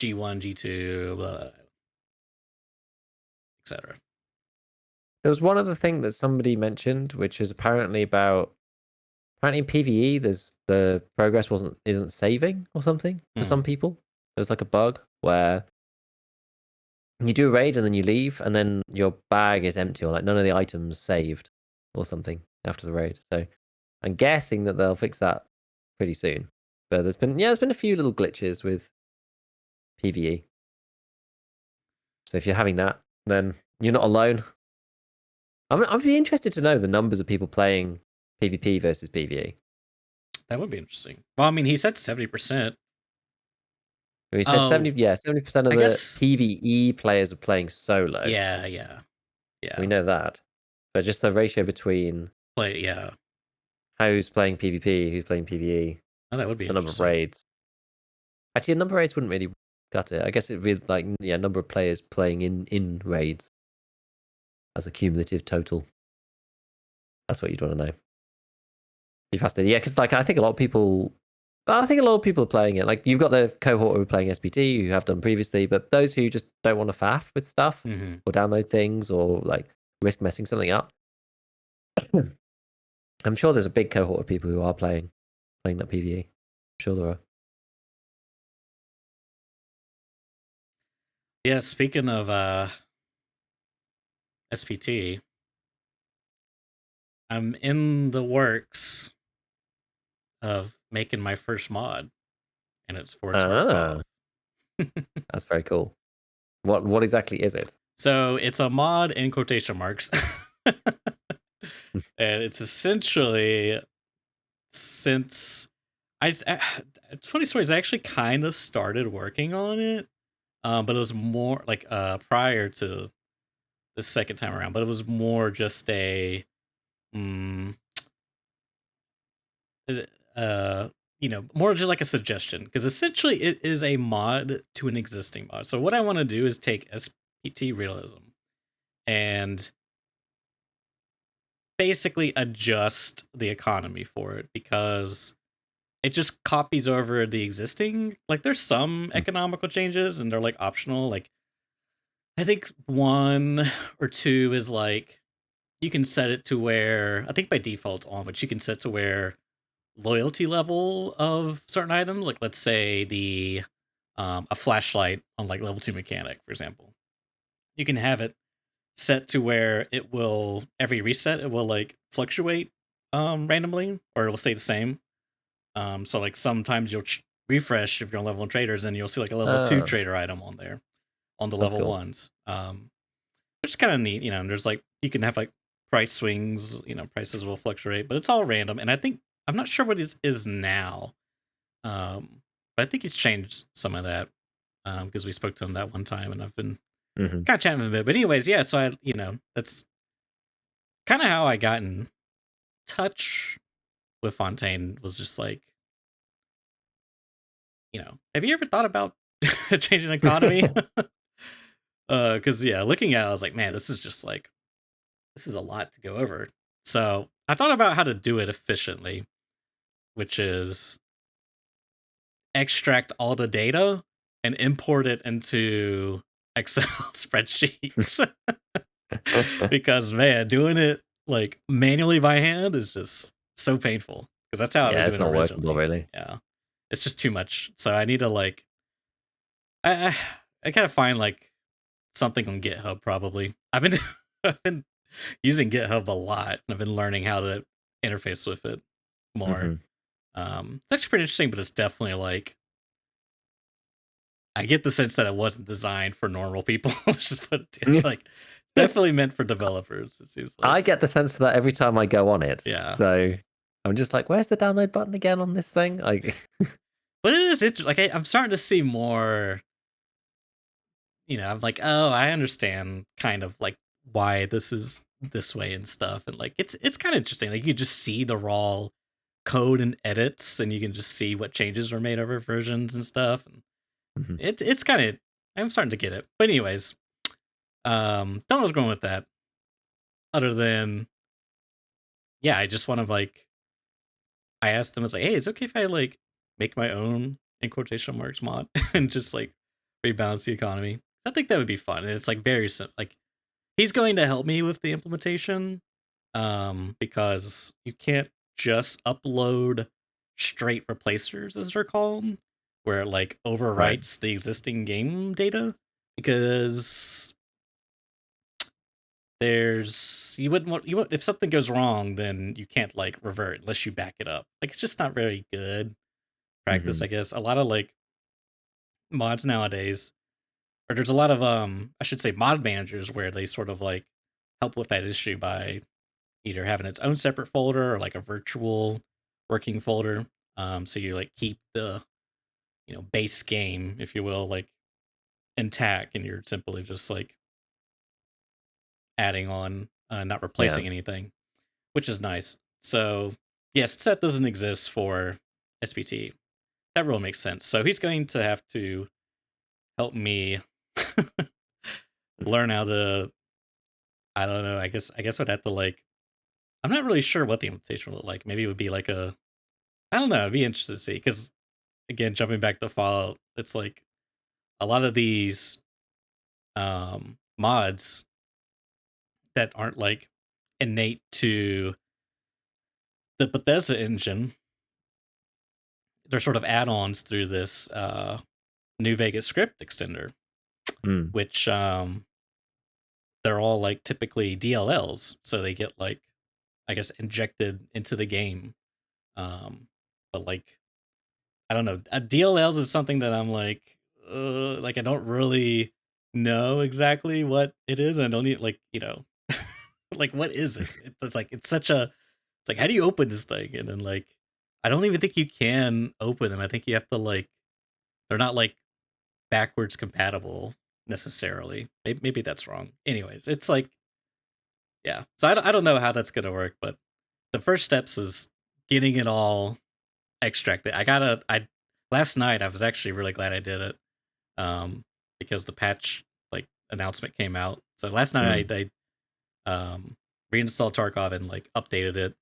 G1, G2, etc. There was one other thing that somebody mentioned, which is apparently in PvE, there's the progress isn't saving or something for Hmm. some people. There's like a bug where you do a raid and then you leave, and then your bag is empty, or like none of the items saved or something after the raid. So I'm guessing that they'll fix that pretty soon. But there's been a few little glitches with PvE. So if you're having that, then you're not alone. I'd be interested to know the numbers of people playing PvP versus PvE. That would be interesting. Well, I mean, he said 70%. We said Oh, 70% of I the guess. PvE players are playing solo. Yeah. We know that. But just the ratio between Play. Yeah. who's playing PvP, who's playing PvE, Oh, that would be the number of interesting. raids. Actually, the number of raids wouldn't really cut it. I guess it'd be like, number of players playing in raids as a cumulative total. That's what you'd want to know. Be fascinating. Yeah, because like I think a lot of people are playing it. Like you've got the cohort who are playing SPT who have done previously, but those who just don't want to faff with stuff Mm-hmm. or download things or like risk messing something up. I'm sure there's a big cohort of people who are playing that PvE. I'm sure there are. Yeah, speaking of SPT, I'm in the works of making my first mod, and it's for Ah, Tarkov. that's very cool. What exactly is it? So it's a mod in quotation marks. And it's essentially, since it's funny stories, I actually kind of started working on it, but it was more like prior to the second time around, but it was more just a mm, uh more just like a suggestion, because essentially it is a mod to an existing mod. So what I want to do is take SPT realism and basically adjust the economy for it, because it just copies over the existing. Like there's some economical changes and they're like optional. Like I think one or two is like you can set it to where, I think by default on, but you can set to where loyalty level of certain items, like let's say the a flashlight on like level 2 mechanic, for example, you can have it set to where it will, every reset it will like fluctuate randomly, or it will stay the same. So like sometimes you'll refresh if you're on level 1 traders and you'll see like a level 2 Oh, trader item on there on the that's level cool. ones, which is kind of neat. And there's like, you can have like price swings, prices will fluctuate, but it's all random. And I think, I'm not sure what it is now, but I think he's changed some of that, because we spoke to him that one time, and I've been Mm-hmm. kind of chatting with him a bit. But anyways, yeah. So that's kind of how I got in touch with Fontaine. Was just like, have you ever thought about changing economy? Because yeah, looking at it, I was like, man, this is just like, this is a lot to go over. So I thought about how to do it efficiently, which is extract all the data and import it into Excel spreadsheets. Because man, doing it like manually by hand is just so painful, because that's how I was Yeah, it's doing it not workable originally. really. Yeah, it's just too much. So I need to like, I I gotta find like something on GitHub. Probably I've been I've been using GitHub a lot, and I've been learning how to interface with it more. Mm-hmm. It's actually pretty interesting, but it's definitely like, I get the sense that it wasn't designed for normal people. Let's just put it like, definitely meant for developers. It seems I like, get the sense of that every time I go on it. yeah. So I'm just like, where's the download button again on this thing? Like, But it is interesting. Like I'm starting to see more. I'm like, oh, I understand kind of like why this is this way and stuff, and like it's kind of interesting. Like you just see the raw code and edits, and you can just see what changes were made over versions and stuff. And mhm. it's kind of, I'm starting to get it. But anyways, don't know what's going with that. Other than, yeah, I just want to like, I asked him, I was like, hey, is it okay if I like make my own in quotation marks mod and just like rebalance the economy? I think that would be fun. And it's like very simple. Like he's going to help me with the implementation, because you can't just upload straight replacers, as they're called, where it like Right. overwrites the existing game data, because you would, if something goes wrong, then you can't like revert unless you back it up. Like it's just not very good practice, Mm-hmm. I guess. A lot of like mods nowadays, or there's a lot of I should say mod managers, where they sort of like help with that issue by either having its own separate folder or like a virtual working folder. So you like keep the base game, if you will, like intact, and you're simply just like adding on, not Yeah. replacing anything, which is nice. So yes, that doesn't exist for SPT. That rule makes sense. So he's going to have to help me learn how to. I don't know. I guess I'd have to like. I'm not really sure what the implementation would look like. Maybe it would be like a. I don't know. I'd be interested to see because again, jumping back to Fallout, it's like a lot of these mods that aren't like innate to the Bethesda engine. They're sort of add-ons through this New Vegas script extender, Mm. which they're all like typically DLLs, so they get like I guess injected into the game. But like I don't know, DLLs is something that I'm like I don't really know exactly what it is. And I don't need like like what is it? It's like it's such a it's like how do you open this thing? And then like I don't even think you can open them. I think you have to like they're not like backwards compatible necessarily. Maybe that's wrong. Anyways, it's like yeah. So I don't know how that's gonna work, but the first steps is getting it all extracted. I last night I was actually really glad I did it, because the patch like announcement came out. So last Mm. night reinstalled Tarkov and like updated it,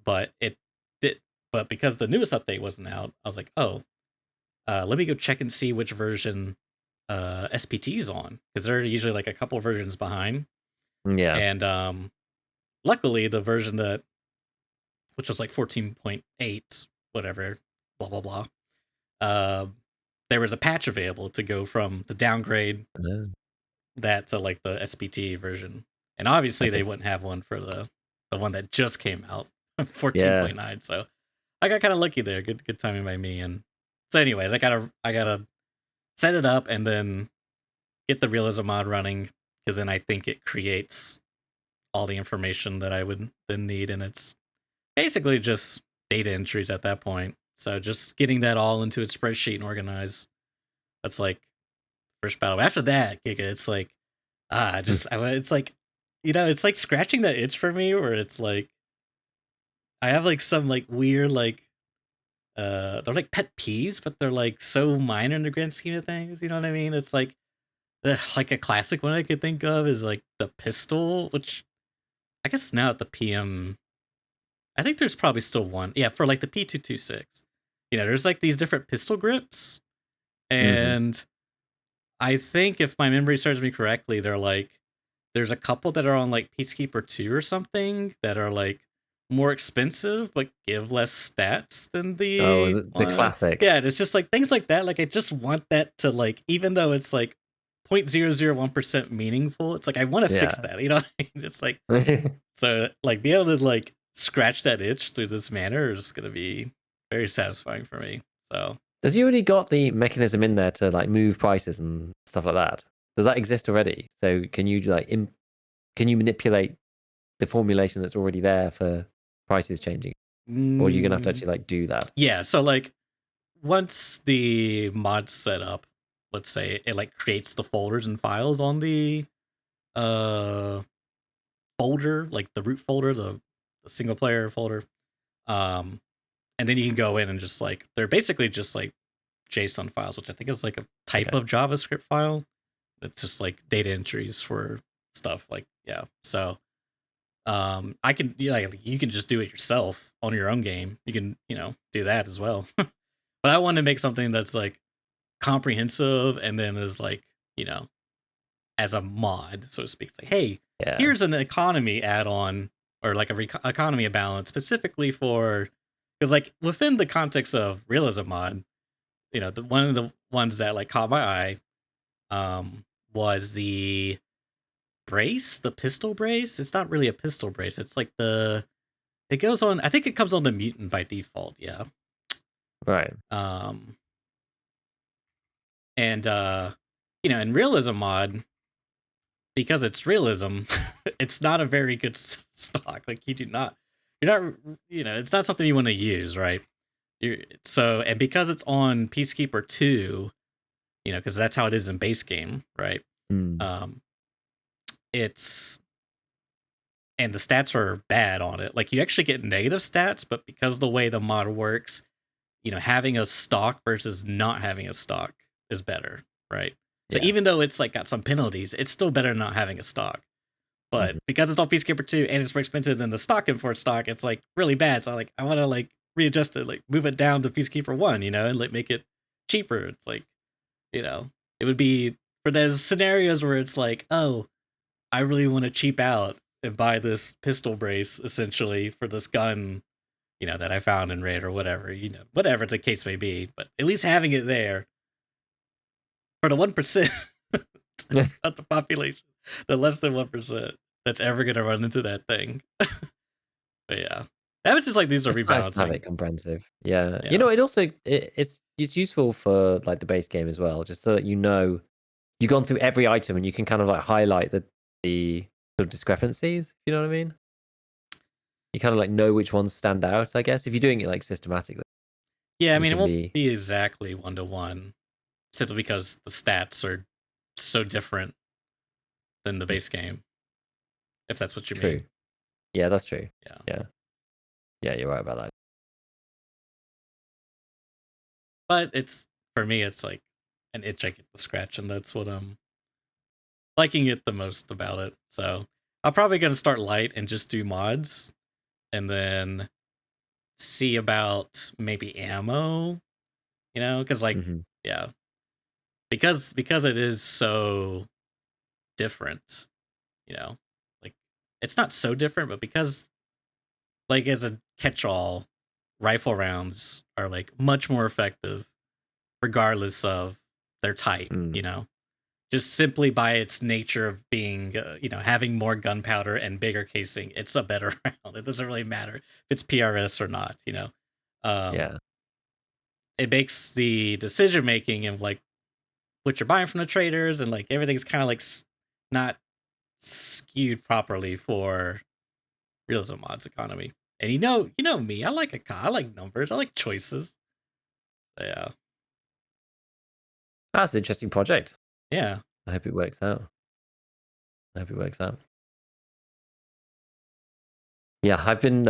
but it did. But because the newest update wasn't out, I was like, oh, let me go check and see which version SPT's on because they're usually like a couple versions behind. Yeah. And luckily, the version that which was like 14.8, whatever, blah blah blah. Uh, there was a patch available to go from the downgrade Uh, that to like the SPT version, and I obviously they see. wouldn't have one for the one that just came out, Yeah. 14.9. So I got kind of lucky there. Good timing by me. And so, anyways, I gotta set it up and then get the realism mod running because then I think it creates all the information that I would then need, and it's basically just data entries at that point. So just getting that all into a spreadsheet and organize. That's like first battle. After that, Giga, it's like Mm. it's like it's like scratching that itch for me, where it's like I have like some like weird like they're like pet peeves, but they're like so minor in the grand scheme of things. You know what I mean? It's like a classic one I could think of is like the pistol, which I guess now at the PM, I think there's probably still one. Yeah, for like the P226. There's like these different pistol grips, Mm-hmm. and I think if my memory serves me correctly, there's a couple that are on like Peacekeeper 2 or something that are like more expensive but give less stats than Oh, the the one. classic. Yeah, it's just like things like that. Like I just want that to like even though it's like 0.001% meaningful, it's like I want to fix Yeah. that. It's like so like be able to like scratch that itch through this manner is gonna be very satisfying for me. So Does you already got the mechanism in there to like move prices and stuff like that? Does that exist already? So can you like can you manipulate the formulation that's already there for prices changing, or are you gonna have to mm, actually like do that? yeah, so like once the mod's set up, let's say it like creates the folders and files on the uh folder, like the root folder, the single player folder. Um and then you can go in and just like they're basically just like JSON files, which I think is like a type Okay. of JavaScript file. It's just like data entries for stuff like yeah. So I can like you can just do it yourself on your own game. You can, do that as well. But I want to make something that's like comprehensive and then is like, you know, as a mod, so to speak. It's like, hey, Yeah. here's an economy add-on or like a economy balance specifically for because like within the context of realism mod, one of the ones that like caught my eye was the brace, the pistol brace. It's not really a pistol brace. It's like it goes on. I think it comes on the mutant by default. Yeah. Right. Um, and in realism mod, because it's realism, it's not a very good stock. Like you're not, it's not something you want to use, right? And because it's on Peacekeeper 2, because that's how it is in base game, right? Mm. It's and the stats are bad on it. Like, you actually get negative stats, but because the way the mod works, having a stock versus not having a stock is better, right? So Yeah. even though it's like got some penalties, it's still better than not having a stock. But Mhm. because it's on Peacekeeper 2 and it's more expensive than the stock import stock, it's like really bad. So I want to like readjust it, like move it down to Peacekeeper 1, and like make it cheaper. It's like, it would be for those scenarios where it's like, oh, I really want to cheap out and buy this pistol brace essentially for this gun, that I found in raid or whatever, whatever the case may be. But at least having it there for the 1% of the population, the less than 1% that's ever gonna run into that thing. But yeah, that was just like these are It's nice to have rebalancing. it comprehensive. Yeah. Yeah, It also it's useful for like the base game as well, just so that you've gone through every item and you can kind of like highlight the sort of discrepancies, if you know what I mean? You kind of like know which ones stand out, I guess. If you're doing it like systematically, yeah. I you mean, it can won't be be exactly 1-to-1 simply because the stats are so different than the base game. If that's what you true. mean. Yeah, that's true. Yeah, Yeah. Yeah, you're right about that. but it's for me, it's like an itch I get to scratch, and that's what I'm liking it the most about it. So I'm probably gonna start light and just do mods, and then see about maybe ammo. Because like, Mhm. yeah, because it is so different. You know, like it's not so different, but because like as a catch-all, rifle rounds are like much more effective regardless of their type. Mm. Just simply by its nature of being, having more gunpowder and bigger casing, it's a better round. It doesn't really matter if it's PRS or not. Um, Yeah. it makes the decision making and like what you're buying from the traders and like everything's kind of like not skewed properly for realism mods economy. And you know me, I like numbers, I like choices. So, yeah, That's an interesting project. yeah. I hope it works out. I hope it works out. Yeah, I've been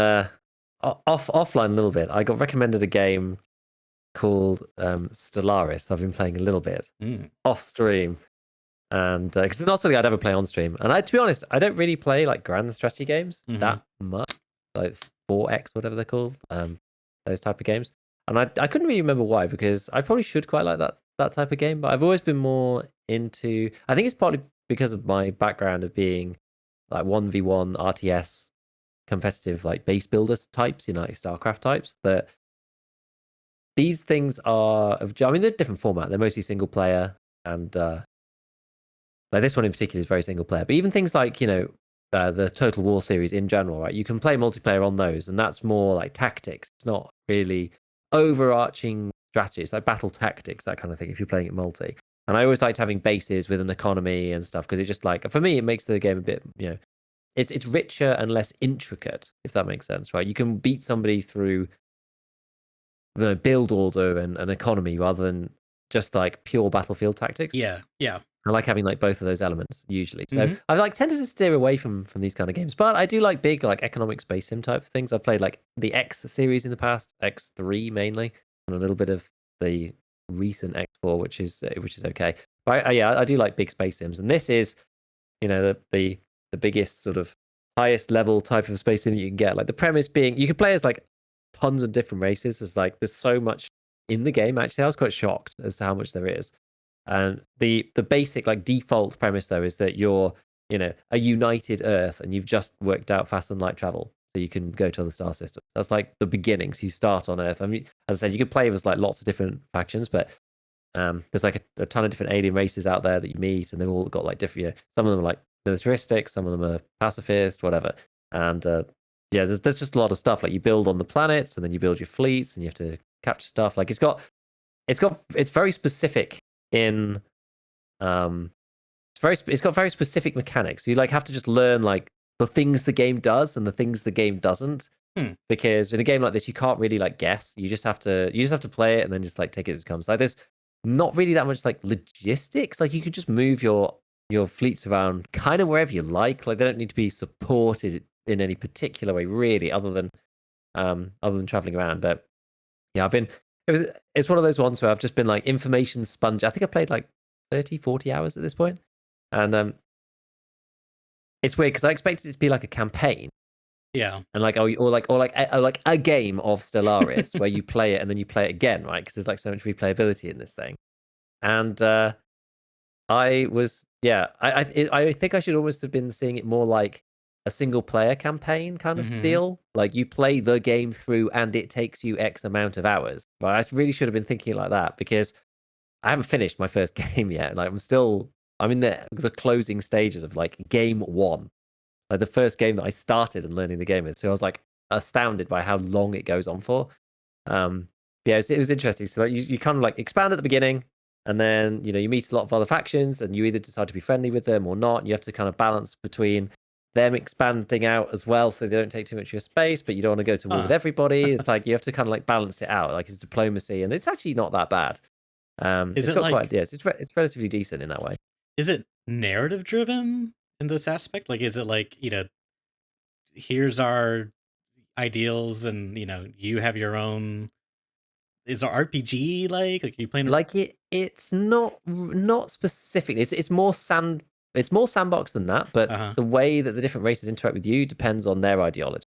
offline a little bit. I got recommended a game called Stellaris. I've been playing a little bit Mm. off stream, and because it's not something I'd ever play on stream. And to be honest, I don't really play like grand strategy games Hmm. that much, like 4X, whatever they're called, those type of games. And I couldn't really remember why, because I probably should quite like that type of game, but I've always been more into. I think it's partly because of my background of being like 1v1 RTS competitive like base builder types, like StarCraft types, that these things are I mean, they're different format. They're mostly single player, and like this one in particular is very single player. But even things like the Total War series in general, right? You can play multiplayer on those, and that's more like tactics. It's not really overarching strategy. It's like battle tactics, that kind of thing. If you're playing it multi, and I always liked having bases with an economy and stuff because it just like for me it makes the game a bit it's richer and less intricate, if that makes sense, right? You can beat somebody through build order and an economy rather than just like pure battlefield tactics. Yeah, yeah. I like having like both of those elements usually. So Hmm. I like tended to steer away from these kind of games, but I do like big like economic space sim type of things. I've played like the X series in the past, X3 mainly, and a little bit of the recent X4, which is okay. But yeah, I do like big space sims, and this is the biggest sort of highest level type of space sim you can get. Like the premise being you can play as like tons of different races. There's so much in the game. Actually, I was quite shocked as to how much there is. And the basic like default premise though is that you're a united Earth and you've just worked out fast and light travel, so you can go to other star systems. That's like the beginning. So you start on Earth. I mean, as I said, you can play with like lots of different factions, but there's like a ton of different alien races out there that you meet, and they've all got like different. Some of them are like militaristic, some of them are pacifist, whatever. And yeah, there's just a lot of stuff. Like you build on the planets, and then you build your fleets, and you have to capture stuff. Like it's very specific in it's got very specific mechanics. You like have to just learn like the things the game does and the things the game doesn't, because in a game like this, you can't really like guess. You just have to play it and then just like take it as it comes. Like there's not really that much like logistics. Like you could just move your fleets around kind of wherever you like. Like they don't need to be supported in any particular way, really, other than traveling around. But yeah, it's one of those ones where I've just been like information sponge. I think I played like 30, 40 hours at this point. And it's weird because I expected it to be like a campaign. Yeah. And like or like a game of Stellaris where you play it and then you play it again, right? Because there's like so much replayability in this thing. And I was I think I should almost have been seeing it more like a single player campaign kind of deal. Like you play the game through and it takes you X amount of hours. Right? I really should have been thinking like that because I haven't finished my first game yet. Like I'm in the closing stages of like game one. Like the first game that I started and learning the game with. So I was like astounded by how long it goes on for. Yeah, it was interesting. So like, you kind of like expand at the beginning, and then you meet a lot of other factions, and you either decide to be friendly with them or not. And you have to kind of balance between them expanding out as well, so they don't take too much of your space, but you don't want to go to war with everybody. It's like you have to kind of like balance it out. Like it's diplomacy, and it's actually not that bad. Is It's it got like, quite it's relatively decent in that way. is it narrative driven in this aspect? Like, is it like, here's our ideals and, you have your own, is it RPG like you playing? Like it's not specifically. It's more sandbox than that. But Uh-huh. the way that the different races interact with you depends on their ideology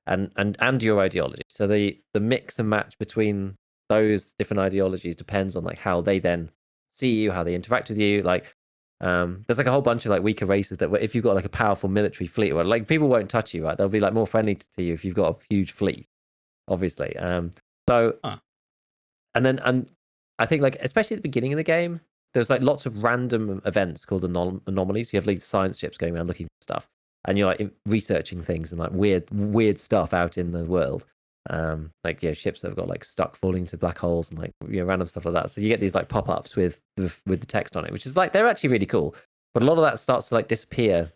and your ideology. So the mix and match between those different ideologies depends on like how they then see you, how they interact with you. Like there's like a whole bunch of like weaker races that if you've got like a powerful military fleet, or like people won't touch you, right? They'll be like more friendly to you if you've got a huge fleet, obviously. So Huh. and I think like especially at the beginning of the game, there's like lots of random events called anomalies. You have like science ships going around looking for stuff, and you're like researching things and like weird stuff out in the world. Like ships that have got like stuck falling into black holes and like random stuff like that. So you get these like pop-ups with the text on it, which is like they're actually really cool. But a lot of that starts to like disappear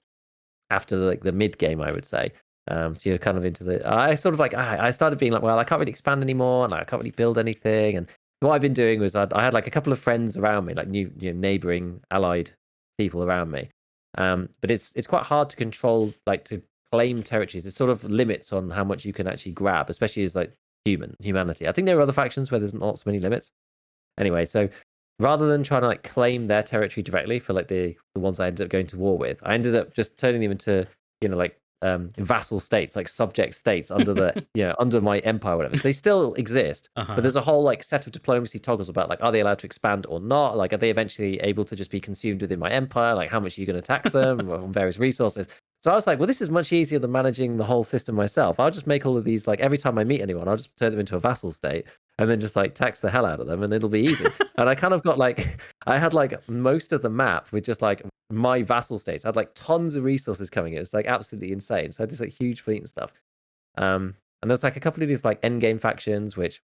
after the mid game, I would say. So you're kind of into I sort of like I started being like, well, I can't really expand anymore, and I can't really build anything. And what I've been doing was I had like a couple of friends around me, like new neighboring allied people around me. But it's quite hard to control, like to claim territories. There's sort of limits on how much you can actually grab, especially as like humanity. I think there are other factions where there's not so many limits. Anyway, so rather than trying to like claim their territory directly for like the ones I ended up going to war with, I ended up just turning them into like vassal states, like subject states under the under my empire, whatever. So they still exist, but there's a whole like set of diplomacy toggles about like, are they allowed to expand or not? Like, are they eventually able to just be consumed within my empire? Like, how much are you going to tax them on various resources? So I was like, well, this is much easier than managing the whole system myself. I'll just make all of these, like every time I meet anyone, I'll just turn them into a vassal state and then just like tax the hell out of them, and it'll be easy. And I kind of got like, I had like most of the map with just like my vassal states. I had like tons of resources coming in. It was like absolutely insane. So I had this like huge fleet and stuff. And there's like a couple of these like end game factions which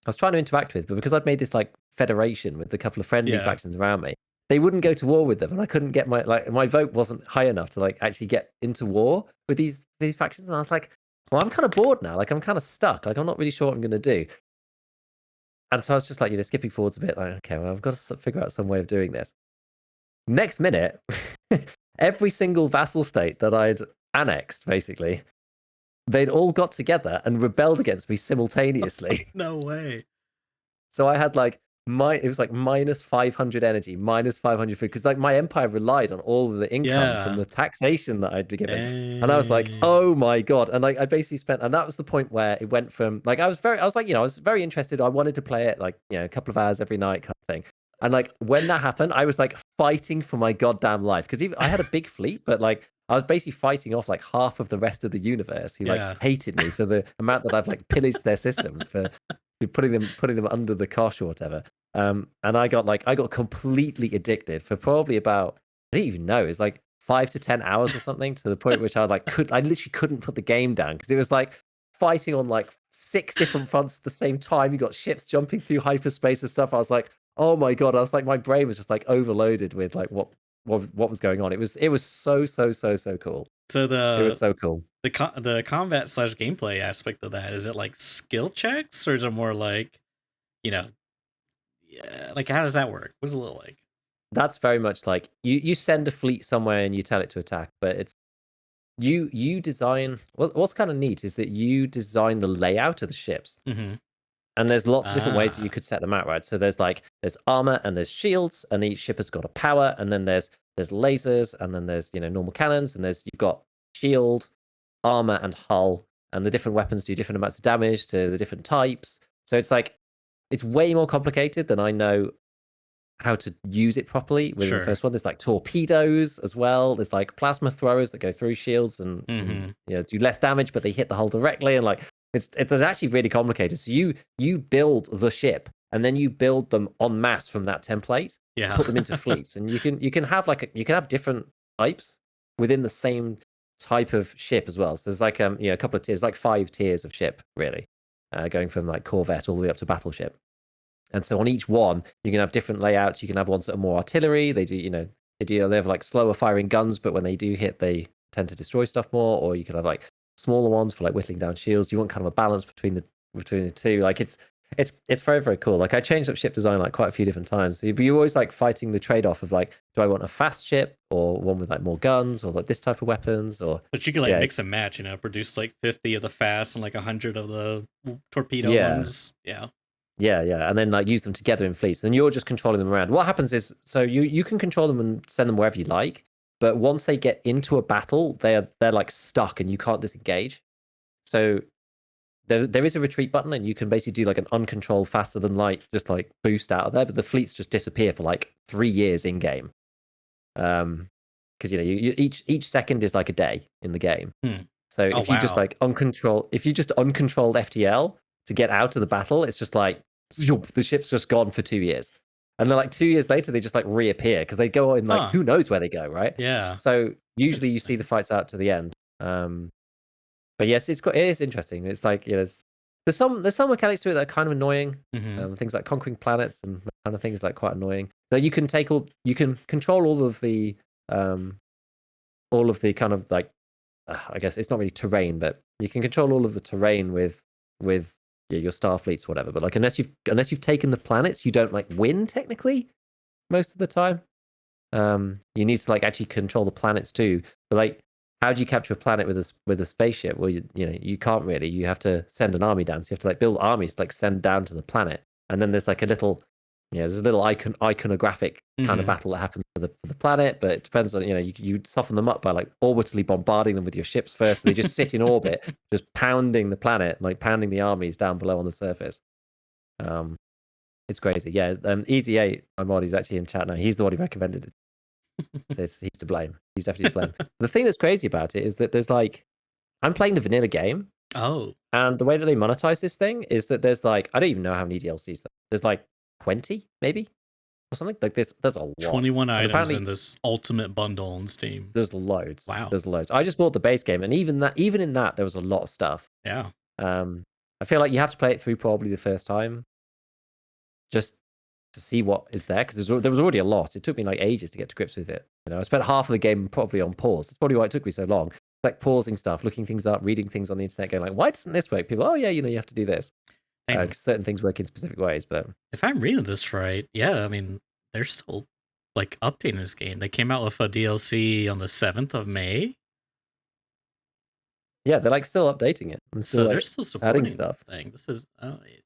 I was trying to interact with, but because I'd made this like federation with a couple of friendly Yeah. factions around me, they wouldn't go to war with them, and I couldn't get my vote wasn't high enough to like actually get into war with these factions. And I was like, well, I'm kind of bored now. Like I'm kind of stuck. Like I'm not really sure what I'm going to do. And so I was just like, skipping forwards a bit. Like, okay, well, I've got to figure out some way of doing this. Next minute, every single vassal state that I'd annexed, basically, they'd all got together and rebelled against me simultaneously. No way. So I had like it was like minus 500 energy, minus 500 food, because like my empire relied on all of the income from the taxation that I'd be given. And I was like, oh my God. And like I basically spent, and that was the point where it went from like I was very interested. I wanted to play it like, a couple of hours every night kind of thing. And like when that happened, I was like fighting for my goddamn life, because I had a big fleet, but like I was basically fighting off like half of the rest of the universe who like hated me for the amount that I've like pillaged their systems for putting them under the cosh or whatever. And I got completely addicted for probably about, I don't even know, it's like 5 to 10 hours or something, to the point which I literally couldn't put the game down, because it was like fighting on like 6 different fronts at the same time. You got ships jumping through hyperspace and stuff. I was like, oh my God. I was like, my brain was just like overloaded with like what what was going on. It was so cool. So It was so cool. the combat / gameplay aspect of that, is it like skill checks, or is it more like, you know, yeah, like how does that work? What does it look like? That's very much like you send a fleet somewhere and you tell it to attack, but it's you design. What's kind of neat is that you design the layout of the ships. Mm-hmm. And there's lots of different ways that you Ah, could set them out, right? So there's armor and there's shields, and each ship has got a power, and then there's lasers, and then there's normal cannons, and you've got shield, armor, and hull, and the different weapons do different amounts of damage to the different types. So it's way more complicated than I know how to use it properly within the sure. first one. There's like torpedoes as well. There's like plasma throwers that go through shields and Mm-hmm. do less damage, but they hit the hull directly. And like it's actually really complicated. So you build the ship and then you build them en masse from that template, Yeah. put them into fleets, and you can have different types within the same type of ship as well. So there's like a couple of tiers, like 5 tiers of ship really, going from like Corvette all the way up to battleship. And so on each one, you can have different layouts. You can have ones that are more artillery. They have like slower firing guns, but when they do hit, they tend to destroy stuff more. Or you can have like smaller ones for like whittling down shields. You want kind of a balance between the two. Like it's very, very cool. Like I changed up ship design like quite a few different times. So you're always like fighting the trade-off of like, do I want a fast ship or one with like more guns or like this type of weapons? Or But you can like yeah, mix and match, produce like 50 of the fast and like 100 of the torpedo yeah. ones. Yeah. Yeah, and then like use them together in fleets. And you're just controlling them around. What happens is, so you can control them and send them wherever you like, but once they get into a battle, they're like stuck and you can't disengage. So there is a retreat button, and you can basically do like an uncontrolled faster than light, just like boost out of there. But the fleets just disappear for like 3 years in game, because each second is like a day in the game. Hmm. So Oh, if you just wow. like uncontrolled FTL to get out of the battle, it's just like the ship's just gone for 2 years. And then like 2 years later, they just like reappear because they go in like Huh. who knows where they go, right? Yeah. So That's usually you see the interesting. fights out to the end. But yes, it is interesting. It's like there's some mechanics to it that are kind of annoying. Mm-hmm. Things like conquering planets and that kind of things like quite annoying. So you can control all of the kind of like I guess it's not really terrain, but you can control all of the terrain with your star fleets, whatever. But like unless you've taken the planets, you don't like win technically most of the time. You need to like actually control the planets too. But like, how do you capture a planet with a spaceship? Well, you can't really. You have to send an army down. So you have to like build armies to like send down to the planet. And then there's like a little iconographic kind of Mm-hmm. battle that happens for the planet, but it depends on you soften them up by like orbitally bombarding them with your ships first. So they just sit in orbit, just pounding the planet, like pounding the armies down below on the surface. It's crazy. Yeah, Easy 8, my mod, he's actually in chat now. He's the one who recommended it. Says he's to blame. He's definitely to blame. The thing that's crazy about it is that there's like, I'm playing the vanilla game, Oh. and the way that they monetize this thing is that there's like, I don't even know how many DLCs there's like 20 maybe or something like this. There's a lot, 21 and items in apparently this ultimate bundle on Steam. there's loads. Wow. There's loads. I just bought the base game, and even in that there was a lot of stuff. Yeah. I feel like you have to play it through probably the first time, just to see what is there, because there was already a lot. It took me like ages to get to grips with it. I spent half of the game probably on pause. That's probably why it took me so long. Like pausing stuff, looking things up, reading things on the internet, going like, why doesn't this work? People, oh yeah, you have to do this. And Certain things work in specific ways, but if I'm reading this right, yeah, they're still like updating this game. They came out with a DLC on the 7th of May. yeah, they're like still updating it and still So they're like still adding supporting stuff, the thing. This is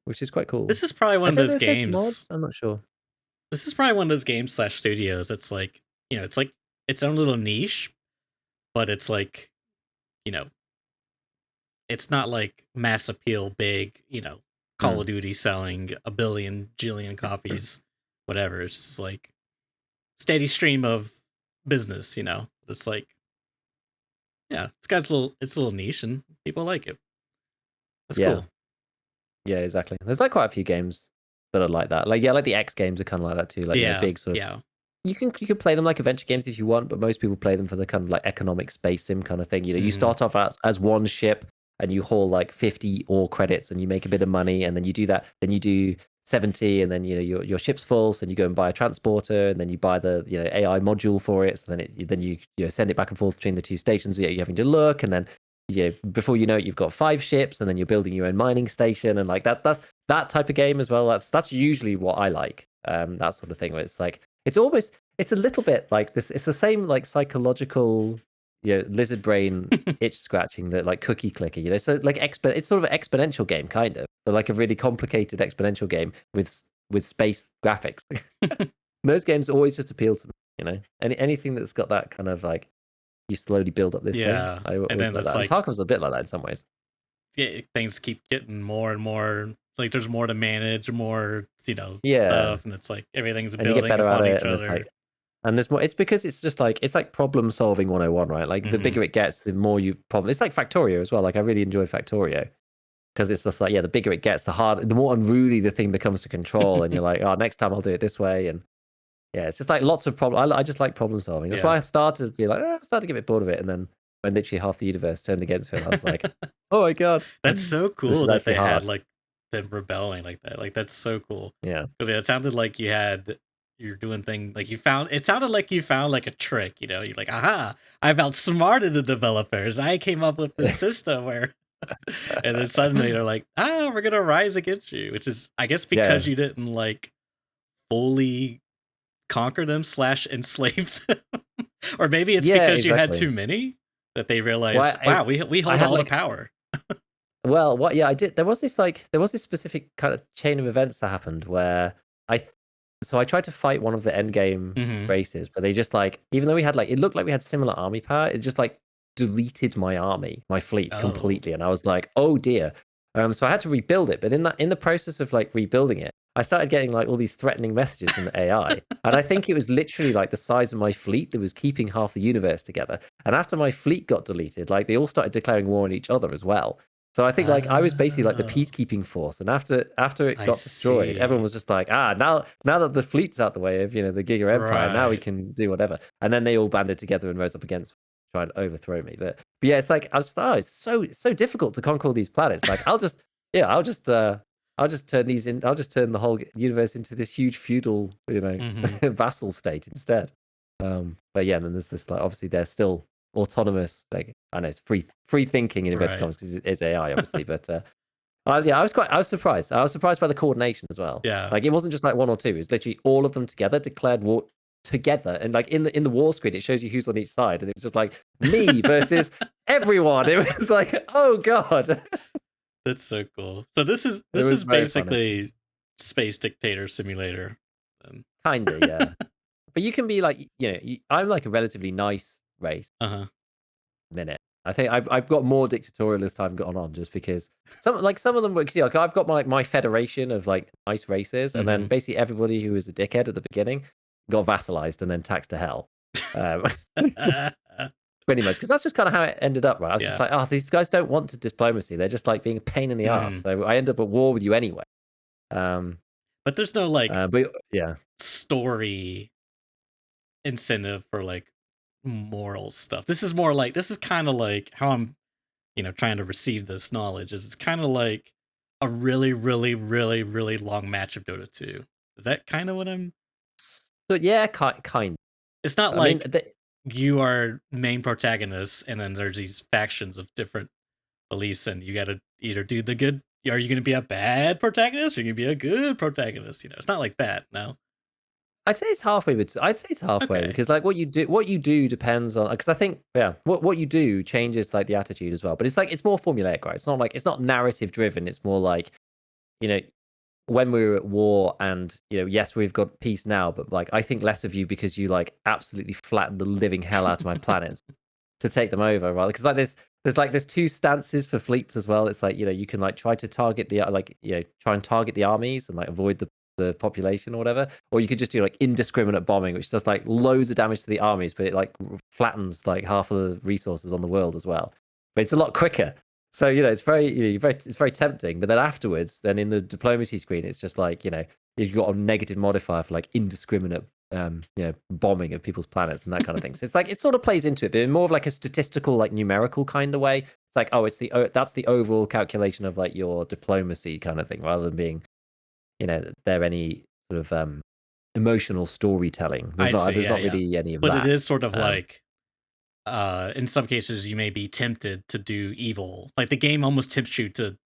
which is quite cool. this is probably one I of don't those know if there's mods. games. I'm not sure. This is probably one of those games / studios. It's like, it's like its own little niche, but it's like, you know, it's not like mass appeal, big, Call of Duty selling a billion, jillion copies, whatever. It's just like steady stream of business, It's like, yeah, it's a little niche and people like it. That's Yeah, cool. yeah, exactly. There's like quite a few games that are like that. Like like the X games are kind of like that too. Like Yeah, big sort of. yeah. You can play them like adventure games if you want, but most people play them for the kind of like economic space sim kind of thing. You Mhm. start off as one ship and you haul like 50 ore credits and you make a bit of money, and then you do that. Then you do 70, and then your ship's full, so then you go and buy a transporter, and then you buy the AI module for it, so then you send it back and forth between the two stations you're having to look, and then before you know it, you've got 5 ships, and then you're building your own mining station, and like that's that type of game as well. That's usually what I like, that sort of thing, where it's like it's a little bit like this. It's the same like psychological lizard brain itch scratching that like cookie clicker, so like it's sort of an exponential game kind of, but like a really complicated exponential game with space graphics. Those games always just appeal to me, anything that's got that kind of like you slowly build up this thing. I and always then like it's that. And like Tarkov's a bit like that in some ways. yeah, things keep getting more and more like there's more to manage, more Yeah, stuff, and it's like everything's and you get building better at upon it, each and it's other. like, and there's more. It's because it's just like it's like problem solving 101, right? Like the bigger it gets, the more you problem. It's like Factorio as well. Like I really enjoy Factorio because it's just like the bigger it gets, the more unruly the thing becomes to control, and you're like, oh, next time I'll do it this way, and yeah, it's just like lots of problem. I just like problem solving. That's why I started to be like, I started to get a bit bored of it, and then when literally half the universe turned against me, I was like, oh my god, That's so this cool is that actually they had hard. like them rebelling like that. Like that's so cool. Yeah, Because it sounded like you're doing thing like it sounded like you found like a trick. You're like, aha, I've outsmarted the developers. I came up with this system where, and then suddenly they're like, we're gonna rise against you, which is I guess because yeah, you didn't like fully conquer them / enslave them, or maybe it's yeah, because you had too exactly. many that they Well, realized, wow, we I hold had all the like, power. well, what? Yeah, I did. There was this specific kind of chain of events that happened where so I tried to fight one of the end game Mm-hmm. races, but they just like, even though we had like, it looked like we had similar army power, it just like deleted my fleet Oh. completely, and I was like, oh dear. So I had to rebuild it, but in the process of like rebuilding it, I started getting like all these threatening messages from the AI, and I think it was literally like the size of my fleet that was keeping half the universe together. And after my fleet got deleted, like they all started declaring war on each other as well. So I think like I was basically like the Oh, peacekeeping force, and after it I got destroyed, everyone see. was just like, now that the fleet's out the way of the Giga Empire, now we Right. can do whatever. And then they all banded together and rose up against try and overthrow me. But yeah, it's like I was just, it's so difficult to conquer all these planets. Like I'll just turn these in. I'll just turn the whole universe into this huge feudal Mm-hmm. vassal state instead. But yeah, and then there's this like obviously they're still autonomous. Like I know it's free thinking in inverted Right. commas because it's AI obviously, but I was surprised. I was surprised by the coordination as well. Yeah. Like it wasn't just like one or two. It was literally all of them together declared war together, and like in the war screen, it shows you who's on each side, and it's just like me versus everyone. It was like, oh god, That's so cool. So this is it this was is very funny. basically Space Dictator Simulator. Kinda, yeah. But you can be like, I'm like a relatively nice race Uh-huh. minute. I think I've got more dictatorial as time gone on, just because some of them were. Like I've got my federation of like nice races, and then Mm-hmm. basically everybody who was a dickhead at the beginning got vassalized and then taxed to hell. Um, pretty much, because that's just kind of how it ended up, right? I was just Yeah. like, oh, these guys don't want to diplomacy; they're just like being a pain in the ass. Mm-hmm. So I end up at war with you anyway. Um, But there's no like but yeah, story incentive for like moral stuff. This is kind of like how I'm, trying to receive this knowledge is it's kind of like a really, really, really, really long match of Dota 2. Is that kind of what I'm but yeah, kind. It's not I mean, like you are main protagonists and then there's these factions of different beliefs and you got to either do the good. Are you going to be a bad protagonist or are you going to be a good protagonist? It's not like that. No. I'd say it's halfway. I'd say it's halfway Okay. because like what you do depends on, because I think what you do changes like the attitude as well. But it's like it's more formulaic, right? It's not like it's not narrative driven. It's more like you know when we were at war and yes, we've got peace now, but like I think less of you because you like absolutely flattened the living hell out of my planets to take them over, right? Because like there's two stances for fleets as well. It's like you can like try to target the try and target the armies and like avoid the population or whatever, or you could just do like indiscriminate bombing, which does like loads of damage to the armies, but it like flattens like half of the resources on the world as well. But it's a lot quicker. So it's it's very tempting. But then afterwards, then in the diplomacy screen, it's just like you've got a negative modifier for like indiscriminate bombing of people's planets and that kind of thing. So it's like it sort of plays into it, but in more of like a statistical, like numerical kind of way. It's like, oh, that's the overall calculation of like your diplomacy kind of thing, rather than being there any sort of emotional storytelling. I see. There's Yeah, not yeah. really any of But it that. is sort of like, in some cases, you may be tempted to do evil. Like the game almost tempts you to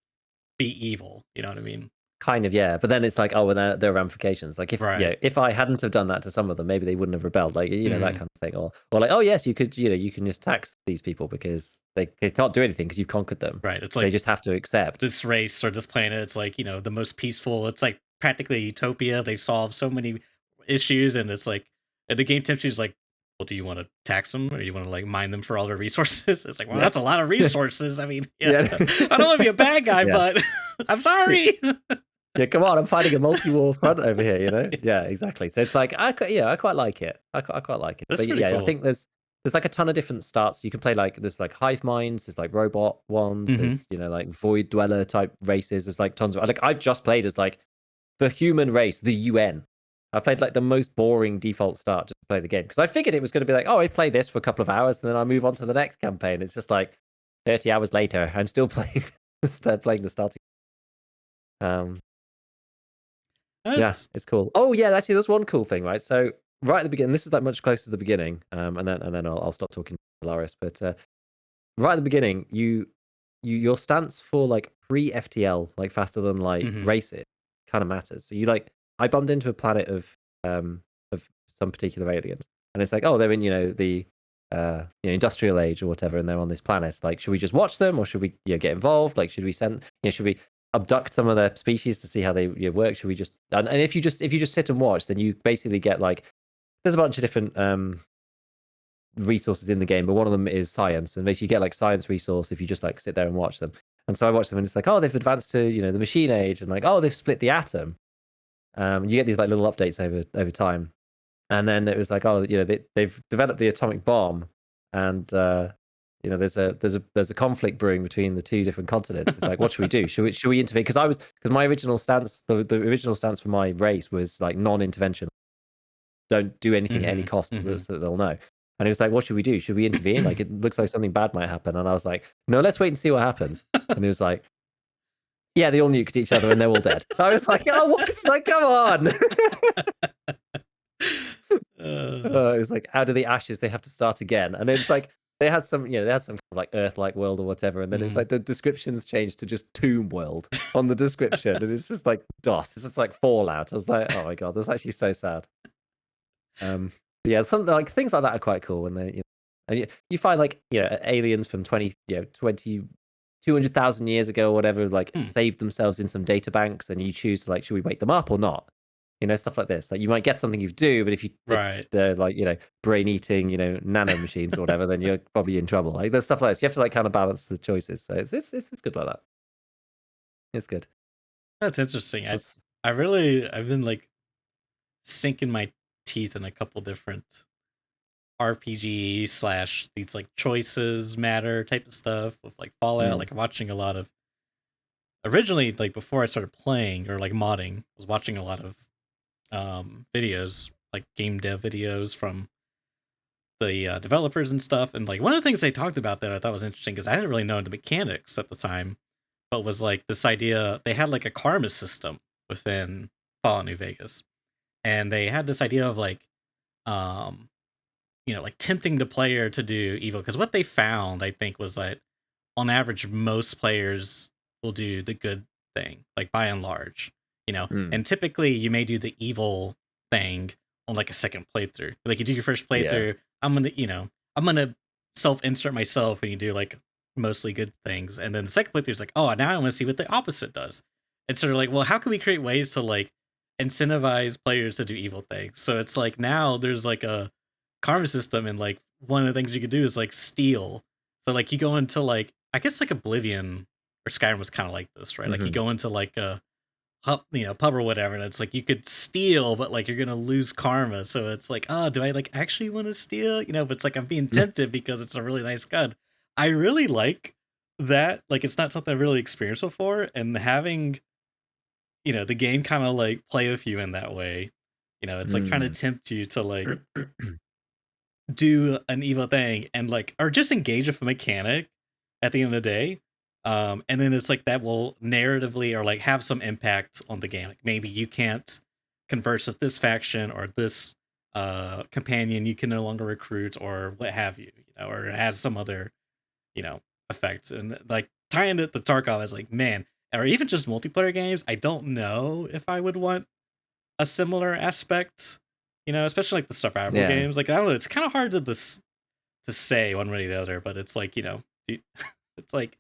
be evil. You know what I mean? Kind of, yeah. But then it's like, oh, well, there are ramifications. Like Right. if I hadn't have done that to some of them, maybe they wouldn't have rebelled. Like, that Mm. kind of thing. Or like, oh yes, you could, you can just tax these people because they can't do anything because you've conquered them. Right. It's They like just have to accept. this race or this planet. It's like, the most peaceful. It's like practically utopia. They solve so many issues, and it's like, and the game tempts you is like, well, do you want to tax them or you want to like mine them for all their resources? It's like, well, Yeah. that's a lot of resources. I mean, yeah, Yeah. I don't want to be a bad guy, Yeah. but I'm sorry. Yeah, come on, I'm fighting a multi-war front over here. Yeah, exactly. So it's like, I quite like it. I quite like it. That's But pretty yeah, I cool. think there's like a ton of different starts. You can play like there's like hive minds, there's like robot ones, Hmm. there's like void dweller type races. There's like tons of like I've just played as like the human race, the UN. I played like the most boring default start just to play the game because I figured it was going to be like, oh, I play this for a couple of hours and then I move on to the next campaign. It's just like 30 hours later, I'm still playing playing the starting. Yeah, That's it's cool. Oh yeah, actually, there's one cool thing, right? So right at the beginning, this is like much closer to the beginning, and then I'll stop talking to Laris. But right at the beginning, your stance for like pre FTL, like faster than light hmm races, kind of matters. So I bumped into a planet of some particular aliens, and it's like, oh, they're in the industrial age or whatever, and they're on this planet. Like, should we just watch them, or should we get involved? Like, should we should we abduct some of their species to see how they work? Should we just and if you just sit and watch, then you basically get like there's a bunch of different resources in the game, but one of them is science, and basically you get like science resource if you just like sit there and watch them. And so I watched them, and it's like, oh, they've advanced to the machine age, and like, oh, they've split the atom. You get these like little updates over time, and then it was like, oh, they've developed the atomic bomb, and there's a conflict brewing between the two different continents. It's like, what should we do? Should we intervene? Because my original stance, the original stance for my race was like non-intervention. Don't do anything at any cost so that they'll know. And it was like, what should we do? Should we intervene? Like, it looks like something bad might happen. And I was like, no, let's wait and see what happens. And it was like, yeah, they all nuked each other and they're all dead. I was like, oh, what? Like, come on. It was like, out of the ashes, they have to start again. And it's like, they had some kind of like Earth-like world or whatever. And then it's like the descriptions changed to just Tomb World on the description. And it's just like DOS. It's just like Fallout. I was like, oh my God, that's actually so sad. But yeah, something like things like that are quite cool when they, and you find like aliens from 200,000 years ago or whatever, like saved themselves in some data banks, and you choose to like, should we wake them up or not? Stuff like this. Like you might get something you do, but if Right. they're like brain eating nano machines or whatever, then you're probably in trouble. Like there's stuff like this. You have to like kind of balance the choices. So it's good like that. It's good. That's interesting. What's- I've been like sinking my teeth in a couple different RPG slash these like choices matter type of stuff with like Fallout. Like I'm watching a lot of originally like before I started playing or like modding, I was watching a lot of videos like game dev videos from the developers and stuff. And like one of the things they talked about that I thought was interesting because I didn't really know the mechanics at the time, but was like this idea they had like a karma system within Fallout New Vegas, and they had this idea of like um like tempting the player to do evil because what they found I think was that on average most players will do the good thing, like by and large, Mm. and typically you may do the evil thing on like a second playthrough. Like you do your first Yeah. playthrough, I'm gonna self-insert myself and you do like mostly good things, and then the second playthrough is like, oh, now I want to see what the opposite does. And sort of like, well, how can we create ways to like incentivize players to do evil things? So it's like now there's like a karma system, and like one of the things you could do is like steal. So like you go into like I guess like Oblivion or Skyrim was kind of like this, right? Like you Mm-hmm. go into like a pub or whatever, and it's like you could steal, but like you're gonna lose karma. So it's like, oh, do I like actually want to steal? But it's like I'm being tempted because it's a really nice gun. I really like that. Like it's not something I've really experienced before, and having the game kind of like play with you in that way. It's like trying to tempt you to like do an evil thing and like or just engage with a mechanic at the end of the day. And then it's like that will narratively or like have some impact on the game. Like maybe you can't converse with this faction or this companion you can no longer recruit or what have you, or it has some other, effects. And like tying it to Tarkov is like, man, or even just multiplayer games, I don't know if I would want a similar aspect, especially like the survival Yeah. games. Like I don't know, it's kind of hard to say one way or the other, but it's like, it's like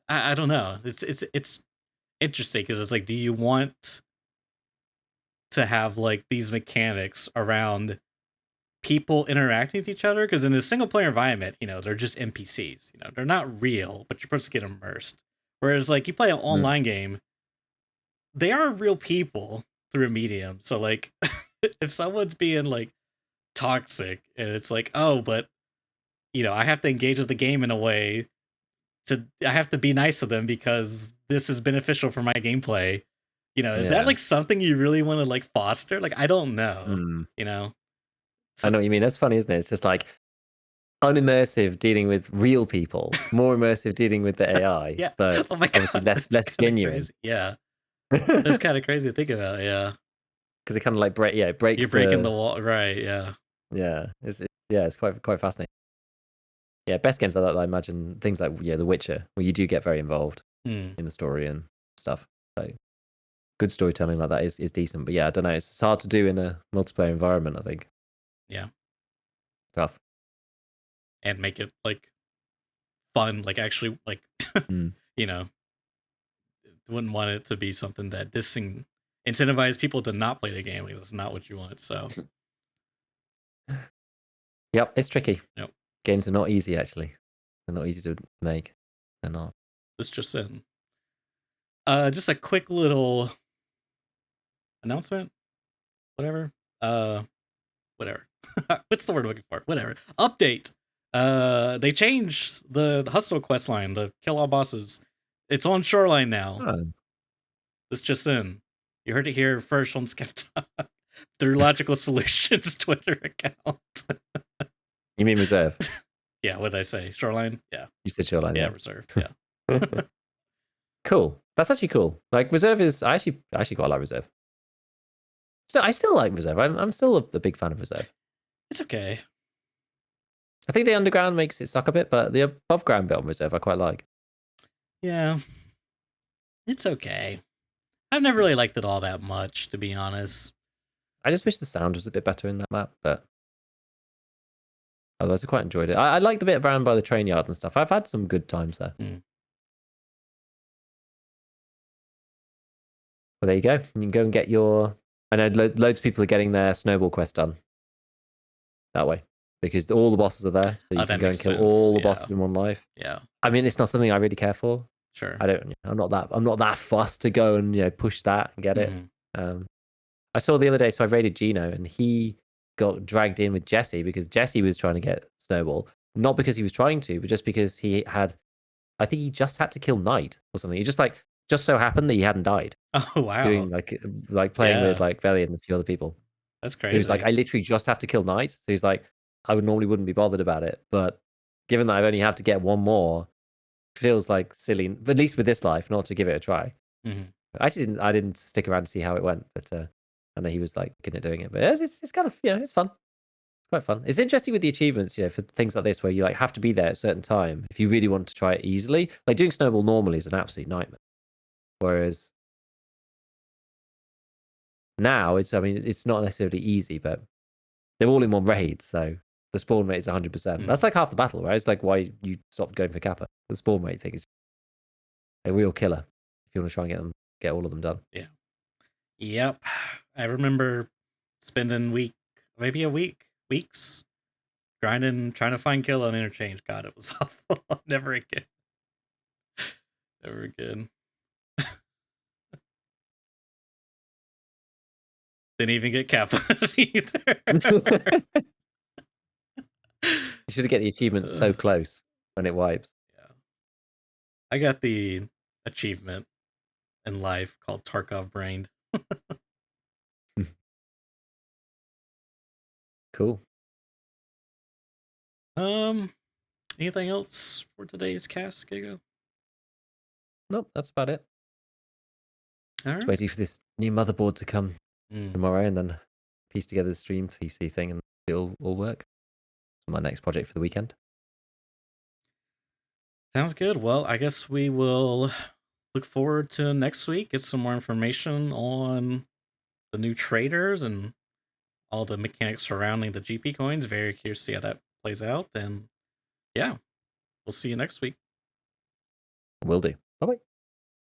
I don't know. It's interesting because it's like, do you want to have like these mechanics around people interacting with each other? Because in a single player environment, they're just NPCs. They're not real, but you're supposed to get immersed. Whereas like you play an Mm. online game, they are real people through a medium. So like, if someone's being like toxic, and it's like, oh, but I have to engage with the game in a way I have to be nice to them because this is beneficial for my gameplay. Is that Yeah. like something you really want to like foster? Like, I don't know. Mm. You know, I so know what you mean. That's funny, isn't it? It's just like unimmersive dealing with real people, more immersive dealing with the AI, yeah. but Oh my obviously god, less that's kind of genuine. crazy. Yeah, that's Because kind of crazy to think about. Yeah, it kind of like you're breaks breaking the the wall, right? Yeah. it's quite fascinating. Yeah, best games like that, I imagine things like The Witcher, where you do get very involved Hmm. in the story and stuff. So good storytelling like that is decent. But yeah, I don't know. It's hard to do in a multiplayer environment, I think. Yeah, Tough. and make it like fun. Like actually, like Mm. you know, wouldn't want it to be something that incentivize people to not play the game. Like, that's not what you want. So, Yep, it's tricky. yep. Games are not easy, actually. They're not easy to make. They're not. This just in. Just a quick little announcement, whatever. Uh, whatever. What's the word I'm looking for? Whatever. Update. They changed the hustle quest line, the kill all bosses. It's on Shoreline now. Oh. This just in. You heard it here first on ScavTalk through Logical Solutions Twitter account. You mean reserve? Yeah, what did I say? Shoreline? Yeah. You said shoreline, Yeah, yeah. reserved. Yeah. Cool. That's actually cool. Like reserve is I actually quite like reserve. So I still like reserve. I'm still a big fan of reserve. It's okay. I think the underground makes it suck a bit, but the above ground bit on reserve I quite like. Yeah. It's okay. I've never really liked it all that much, to be honest. I just wish the sound was a bit better in that map, but otherwise I quite enjoyed it. I like the bit around by the train yard and stuff. I've had some good times there. Mm. Well, there you go. You can go and get your. I know loads of people are getting their snowball quest done that way because all the bosses are there, so Oh, you can that go and makes kill sense. all the Yeah. bosses in one life. Yeah. I mean, it's not something I really care for. Sure. I'm not that fussed to go and push that and get it. Mm-hmm. I saw the other day, so I raided Gino, and he got dragged in with Jesse because Jesse was trying to get Snowball, not because he was trying to, but just because he had. I think he just had to kill Knight or something. He just so happened that he hadn't died Oh, wow. doing like playing with Yeah. like Velian and a few other people. That's So he was like, crazy. I literally just have to kill Knight. So he's like, I would normally wouldn't be bothered about it, but given that I only have to get one more, feels like silly, at least with this life, not to give it a try. Mm-hmm. I didn't stick around to see how it went, but I know he was like good at doing it. But it's kind of it's fun. It's quite fun. It's interesting with the achievements, for things like this where you like have to be there at a certain time if you really want to try it easily. Like doing snowball normally is an absolute nightmare. Whereas now it's not necessarily easy, but they're all in one raid, so the spawn rate is 100%. That's Mm-hmm. like half the battle, right? It's like why you stopped going for Kappa. The spawn rate thing is a real killer if you want to try and get all of them done. Yeah. Yep. I remember spending maybe weeks grinding, trying to find kill on interchange. God, it was awful. Never again. Never again. Didn't even get Kappa either. You should get the achievement so close when it wipes. Yeah. I got the achievement in life called Tarkov Brained. Cool. Anything else for today's cast, Gigo? Nope, that's about it. All Just right. waiting for this new motherboard to come Mm. tomorrow, and then piece together the stream PC thing, and it'll all work. My next project for the weekend. Sounds good. Well, I guess we will look forward to next week. Get some more information on the new traders and all the mechanics surrounding the GP coins. Very curious to see how that plays out. And yeah, we'll see you next week. Will do. Bye bye.